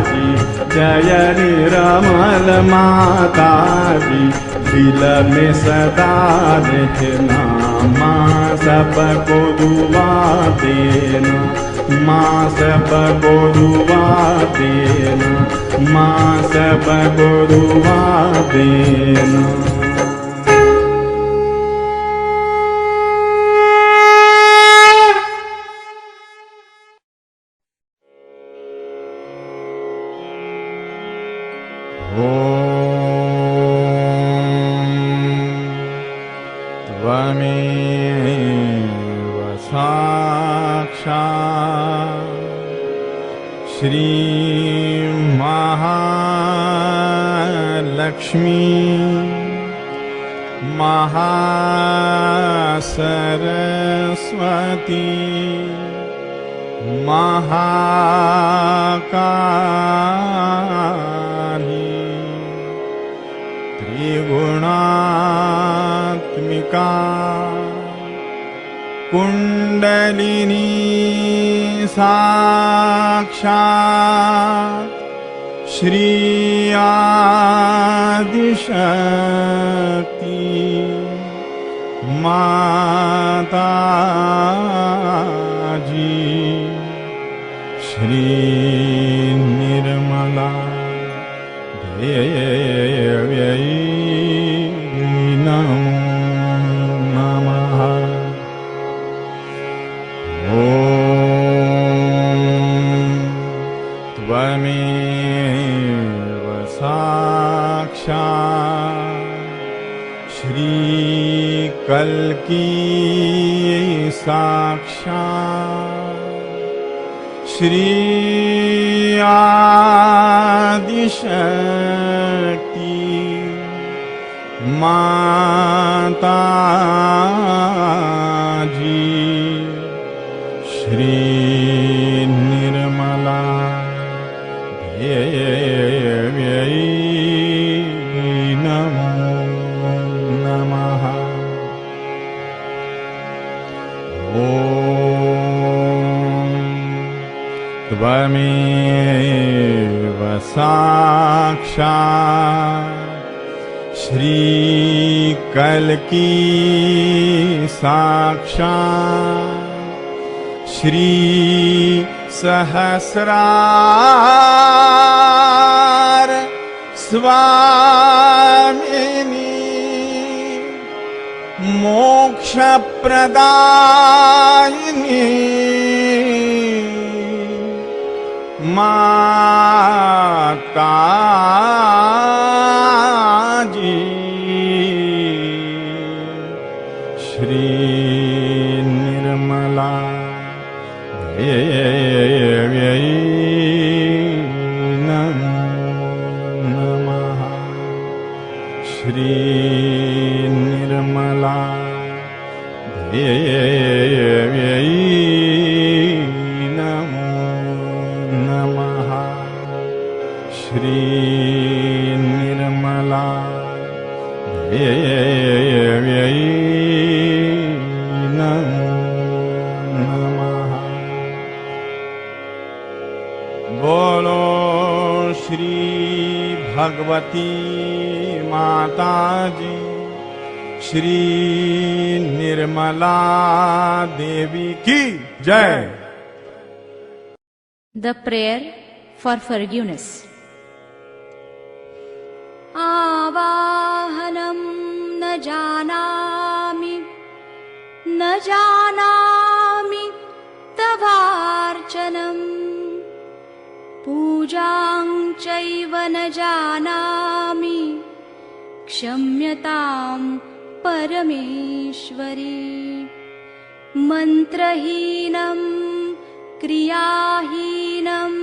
जी, जय निर्मल माता जी, दिल में सदा रहना माँ, सबको दुआ देना माँ, सबको दुआ देना माँ, सबको दुआ देना। त्वमेव साक्षात् श्री महालक्ष्मी महासरस्वती महाकाली त्रिगुणात्मिका कुंडलिनी साक्षात् श्री आदिशक्ति माता जी श्री निर्मला देव्यै नमो नमः। त्वमेव सा कल्की साक्षात् श्री आदिशक्ति माता जी श्री निर्मला देव्यै नमो नमः। त्वमेव साक्षात् श्री कल्की साक्षात् श्री सहस्रार स्वामिनी मोक्ष प्रदायिनी माता जी श्री निर्मला देव्यै नमो नमः। श्री निर्मला देव्यै नमो नमः। श्री निर्मला देव्यै नमो नमः। बोलो श्री भगवती माता जी श्री निर्मला देवी की जय। The prayer for forgiveness. आवाहनं न जानामि तवार्चनम् पूजां चैव न जानामि क्षम्यतां परमेश्वरी। मन्त्रहीनं क्रियाहीनं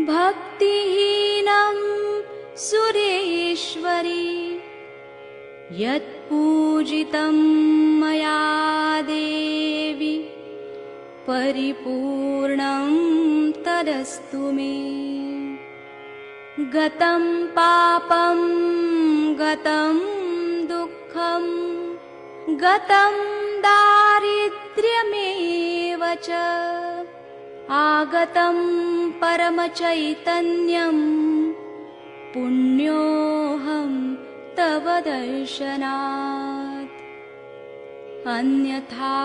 भक्तिहीनं सुरेश्वरी। यत्पूजितं मया देवी परिपूर्णं तदस्तु मे। गतं पापं गतं दुःखं गतं दारिद्र्यमेव च आगतं परमचैतन्यं पुण्योऽहं तव दर्शनात्। अन्यथा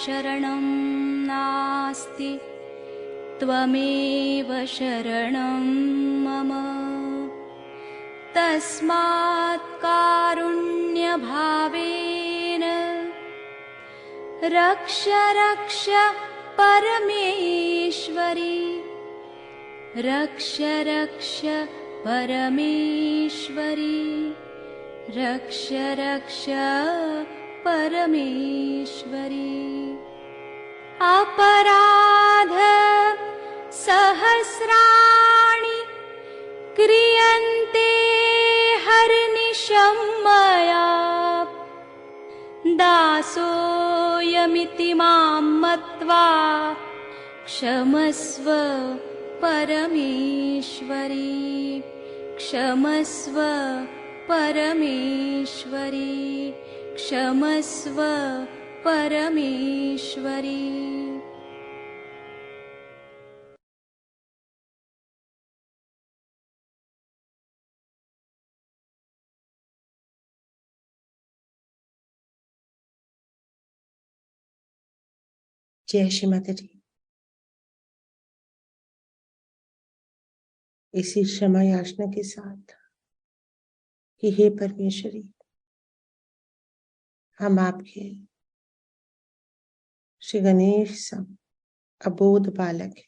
शरणं नास्ति त्वमेव शरणं मम। तस्मात् कारुण्यभावेन रक्ष रक्ष परमेश्वरी। रक्ष रक्ष परमेश्वरी। रक्ष रक्ष परमेश्वरी। अपराध सहस्राणि क्रियन्ते हरनिशं मया। दासोऽयमिति मां मत्वा क्षमस्व परमेश्वरी। क्षमस्व परमेश्वरी। क्षमस्व परमेश्वरी। जय श्री माता जी। इसी क्षमा याचना के साथ कि हे परमेश्वरी, हम आपके श्री गणेश सम अबोध बालक हैं।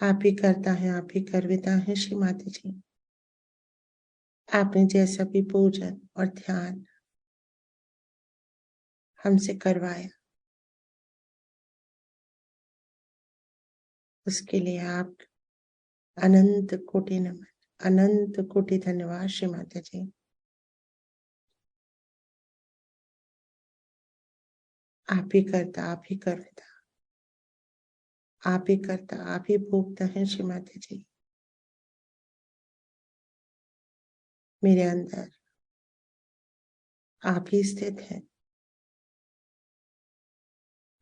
आप ही करता है, आप ही करविता है श्री माता जी। आपने जैसा भी पूजन और ध्यान हमसे करवाया, उसके लिए आप अनंत कोटि नमन, अनंत कोटि धन्यवाद श्री माता जी। आप ही करता, आप ही करता, आप ही करता, आप ही भोगता है श्री माता जी। मेरे अंदर आप ही स्थित है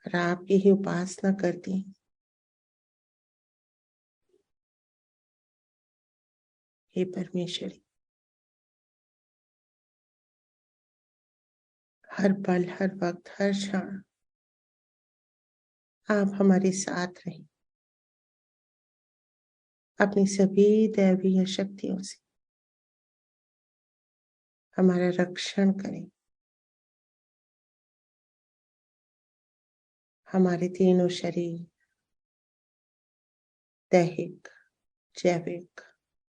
और आपकी ही उपासना करती हूँ। हे परमेश्वरी, हर पल, हर वक्त, हर क्षण आप हमारे साथ रहें। अपनी सभी दैवीय शक्तियों से हमारा रक्षण करें। हमारे तीनों शरीर, दैहिक, जैविक,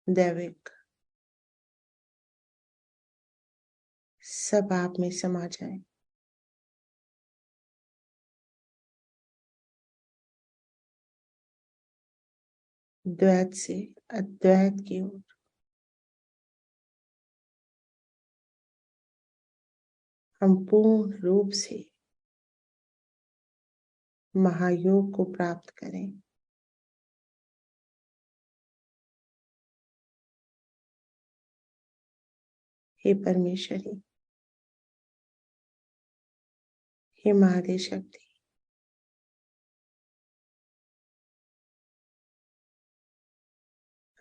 दैविक, सब आप में समा जाए। द्वैत से अद्वैत की ओर हम पूर्ण रूप से महायोग को प्राप्त करें। हे परमेश्वरी, हे महादेव शक्ति,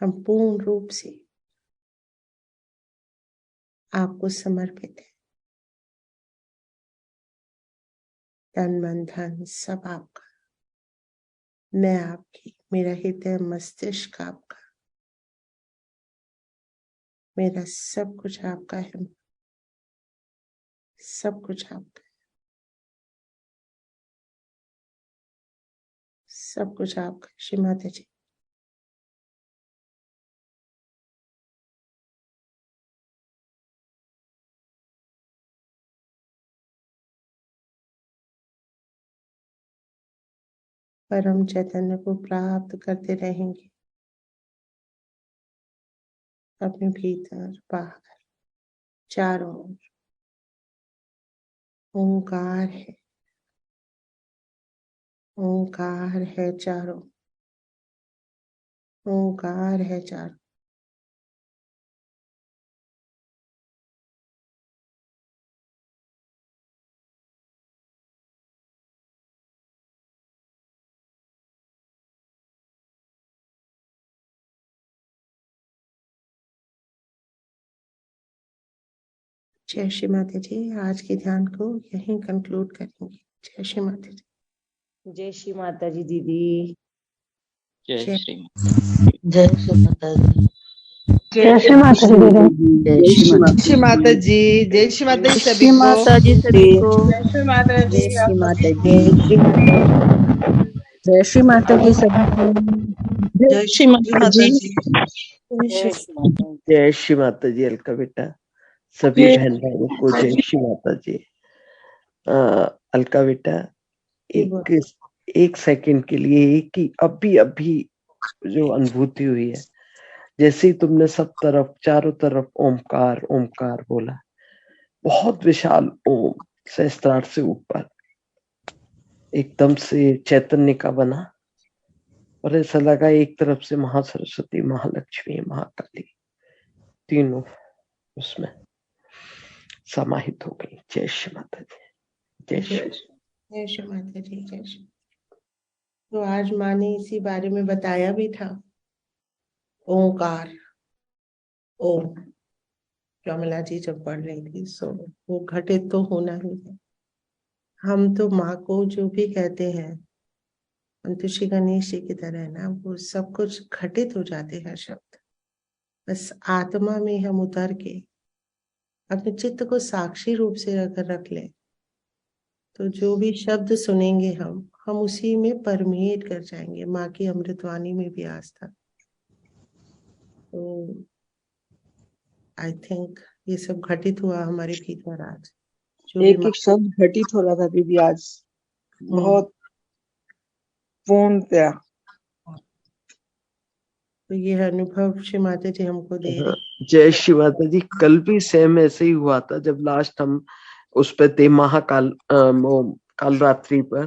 हम पूर्ण रूप से आपको समर्पित है। तन मन धन सब आपका, मैं आपकी, मेरा हृदय मस्तिष्क आपका, मेरा सब कुछ आपका है, सब कुछ आपका है, सब कुछ आपका। श्री माता जी, परम चैतन्य को प्राप्त करते रहेंगे। अपने भीतर बाहर चारों ओर ओंकार है, ओंकार है चारों, ओंकार है चारों। जय श्री माता जी। आज के ध्यान को यहीं कंक्लूड करेंगे। जय श्री माता जी। जय श्री माता जी दीदी। जय जय श्री माता जी। जय श्री माता जी दीदी। जय श्री माता जी। जय श्री माता जी सभी श्री को। माता जी सभी को। जय श्री माता जी। जय श्री माता जी। जय श्री माता जी सभी को। जय श्री माता जी। जय श्री माता जी। जय श्री माता जी। अलका बेटा, सभी बहन भाइयों को जय श्री माता जी। अलका बेटा, एक सेकंड के लिए कि अभी जो अनुभूति हुई है, जैसे ही तुमने सब तरफ, चारों तरफ ओमकार ओमकार बोला, बहुत विशाल ओम सहस्त्रार से ऊपर एकदम से चैतन्य का बना और ऐसा लगा एक तरफ से महासरस्वती, महालक्ष्मी, महाकाली तीनों उसमें समाहित हो गई। जय श्री माता जी। जय श्री माता जी। जय श्री। तो आज माँ ने इसी बारे में बताया भी था। ओंकार, ओम, कमला जी जब पढ़ रही थी, सो वो घटित तो होना ही है। हम तो माँ को जो भी कहते हैं, हम तो श्री गणेश जी की तरह है ना, वो सब कुछ घटित हो जाते हैं शब्द। बस आत्मा में हम उतर के अपने चित्त को साक्षी रूप से अगर रख ले, तो जो भी शब्द सुनेंगे हम उसी में परमेट कर जाएंगे। माँ की अमृतवाणी में भी आस्था। तो आई थिंक ये सब घटित हुआ हमारे भीतर आज, जो भी एक एक शब्द घटित हो रहा था दीदी आज, बहुत पूर्णतया। तो ये अनुभव श्री माता जी हमको दे रहे। जय श्री माता जी। कल भी सेम ऐसे ही हुआ था जब लास्ट हम उस पे थे महाकाल काल रात्रि पर,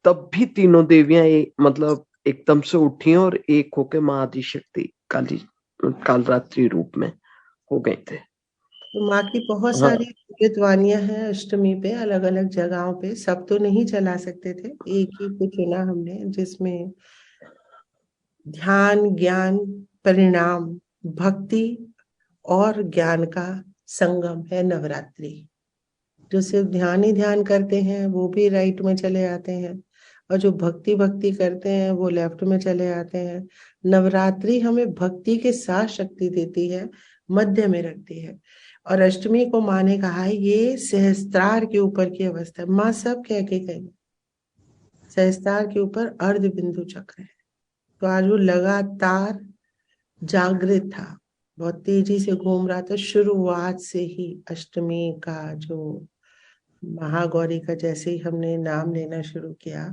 तब भी तीनों देवियां मतलब एकदम से उठी और एक होके महाआदिशक्ति काल रात्रि रूप में हो गए थे। तो माँ की बहुत सारी वाणियां हैं अष्टमी पे अलग अलग जगहों पे, सब तो नहीं चला सकते थे, एक ही को चुना हमने, जिसमें ध्यान, ज्ञान, परिणाम, भक्ति और ज्ञान का संगम है नवरात्रि। जो सिर्फ ध्यान ही ध्यान करते हैं वो भी राइट में चले आते हैं, और जो भक्ति करते हैं वो लेफ्ट में चले आते हैं। नवरात्रि हमें भक्ति के साथ शक्ति देती है, मध्य में रखती है। और अष्टमी को माँ ने कहा है ये सहस्त्रार के ऊपर की अवस्था, माँ सब कह के गई, सहस्त्रार के ऊपर अर्ध बिंदु चक्र है। तो आज वो लगातार जागृत था, बहुत तेजी से घूम रहा था। शुरुआत से ही अष्टमी का जो महागौरी का जैसे ही हमने नाम लेना शुरू किया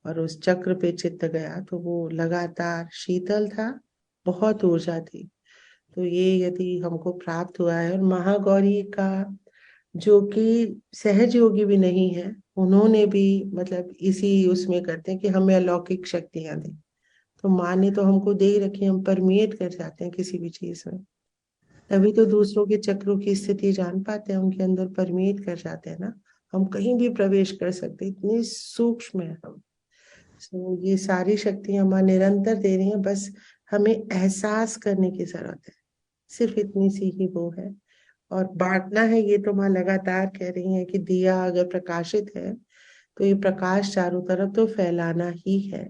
और उस चक्र पे चित्त गया तो वो लगातार शीतल था, बहुत ऊर्जा थी। तो ये यदि हमको प्राप्त हुआ है, और महागौरी का जो कि सहज योगी भी नहीं है, उन्होंने भी मतलब इसी उसमें करते हैं कि हमें अलौकिक शक्तियां दें। तो माँ ने तो हमको दे ही रखी, हम परमिएट कर जाते हैं किसी भी चीज में, तभी तो दूसरों के चक्रों की स्थिति जान पाते हैं, उनके अंदर परमिएट कर जाते हैं ना। हम कहीं भी प्रवेश कर सकते, इतनी सूक्ष्म है हम। तो ये सारी शक्तियां माँ निरंतर दे रही हैं, बस हमें एहसास करने की जरूरत है, सिर्फ इतनी सी ही वो है। और बांटना है, ये तो माँ लगातार कह रही है कि दिया अगर प्रकाशित है तो ये प्रकाश चारों तरफ तो फैलाना ही है,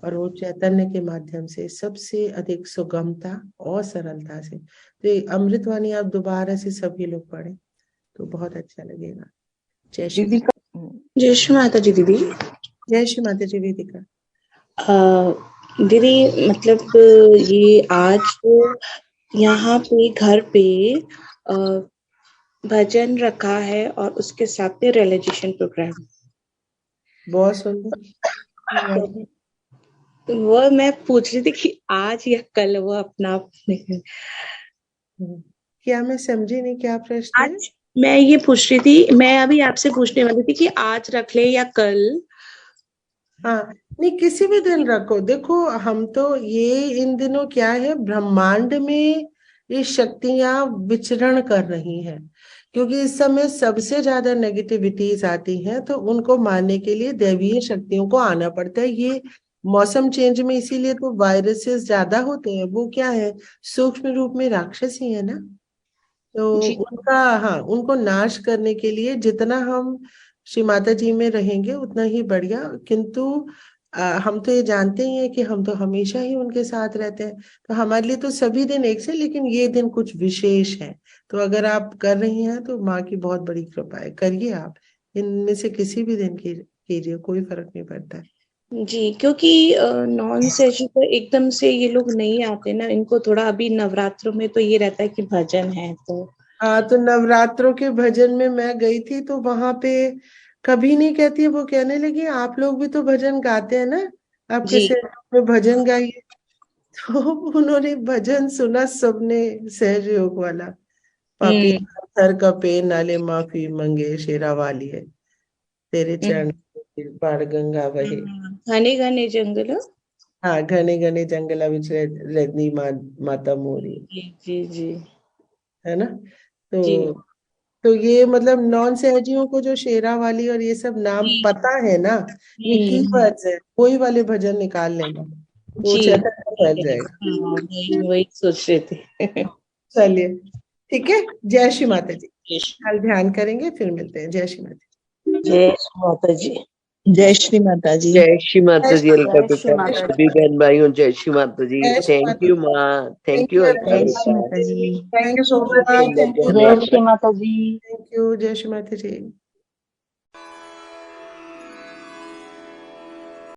और वो चैतन्य के माध्यम से सबसे अधिक सुगमता और सरलता से। तो ये अमृतवाणी आप दोबारा से सभी लोग पढ़ें तो बहुत अच्छा लगेगा। जय श्री माता जी दीदी। जय श्री माता जी वेदिका। दीदी मतलब ये आज यहाँ पे घर पे भजन रखा है और उसके साथ में रियलाइजेशन प्रोग्राम। बहुत सुंदर। वो मैं पूछ रही थी कि आज या कल वो अपना क्या मैं समझी नहीं, क्या प्रश्न है? आज मैं ये पूछ रही थी, मैं अभी आपसे पूछने वाली थी कि आज रख ले या कल। हाँ नहीं, किसी भी दिन रखो। देखो हम तो ये इन दिनों क्या है, ब्रह्मांड में ये शक्तियां विचरण कर रही हैं, क्योंकि इस समय सबसे ज्यादा नेगेटिविटीज आती हैं, तो उनको मारने के लिए दैवीय शक्तियों को आना पड़ता है। ये मौसम चेंज में इसीलिए तो वायरसेस ज्यादा होते हैं, वो क्या है, सूक्ष्म रूप में राक्षस ही है ना। तो उनका हाँ, उनको नाश करने के लिए जितना हम श्री माता जी में रहेंगे उतना ही बढ़िया। किंतु हम तो ये जानते ही हैं कि हम तो हमेशा ही उनके साथ रहते हैं, तो हमारे लिए तो सभी दिन एक से, लेकिन ये दिन कुछ विशेष है। तो अगर आप कर रही हैं तो माँ की बहुत बड़ी कृपा है, करिए आप, इनमें से किसी भी दिन कीजिए, कोई फर्क नहीं पड़ता है जी। क्योंकि नॉन सेशन तो एकदम से ये लोग नहीं आते ना, इनको थोड़ा अभी नवरात्रों में तो ये रहता है कि भजन है। तो हाँ, तो नवरात्रों के भजन में मैं गई थी तो वहां पे कभी नहीं कहती, वो कहने लगी आप लोग भी तो भजन गाते हैं ना, आपके सहयोग में भजन गाइए। तो उन्होंने भजन सुना सबने, सहज योग वाला, पापी सर कपे नाले माफी मंगे शेरा वाली है, तेरे चरण बाण गंगा बहे, घने घने जंगल, हाँ घने घने जंगला विच रजनी माता मोरी। जी जी है ना। तो ये मतलब नॉन सहजियों को जो शेरा वाली और ये सब नाम पता है ना, ये कीवर्ड्स है, कोई वाले भजन निकाल लेना तो चैतन्य फैल जाएगा। वही सोच रहे थे। चलिए ठीक है। जय श्री माता जी, कल ध्यान करेंगे, फिर मिलते हैं। जय श्री माता जी। जय श्री माता जी। जय श्री माता जी। जय श्री माता जी। अलका पिता सभी बहन भाइयों जय श्री माता जी। थैंक यू माँ, थैंक यू अलका पिता। Thank you so much. जय श्री माता जी। Thank you. जय श्री माता जी।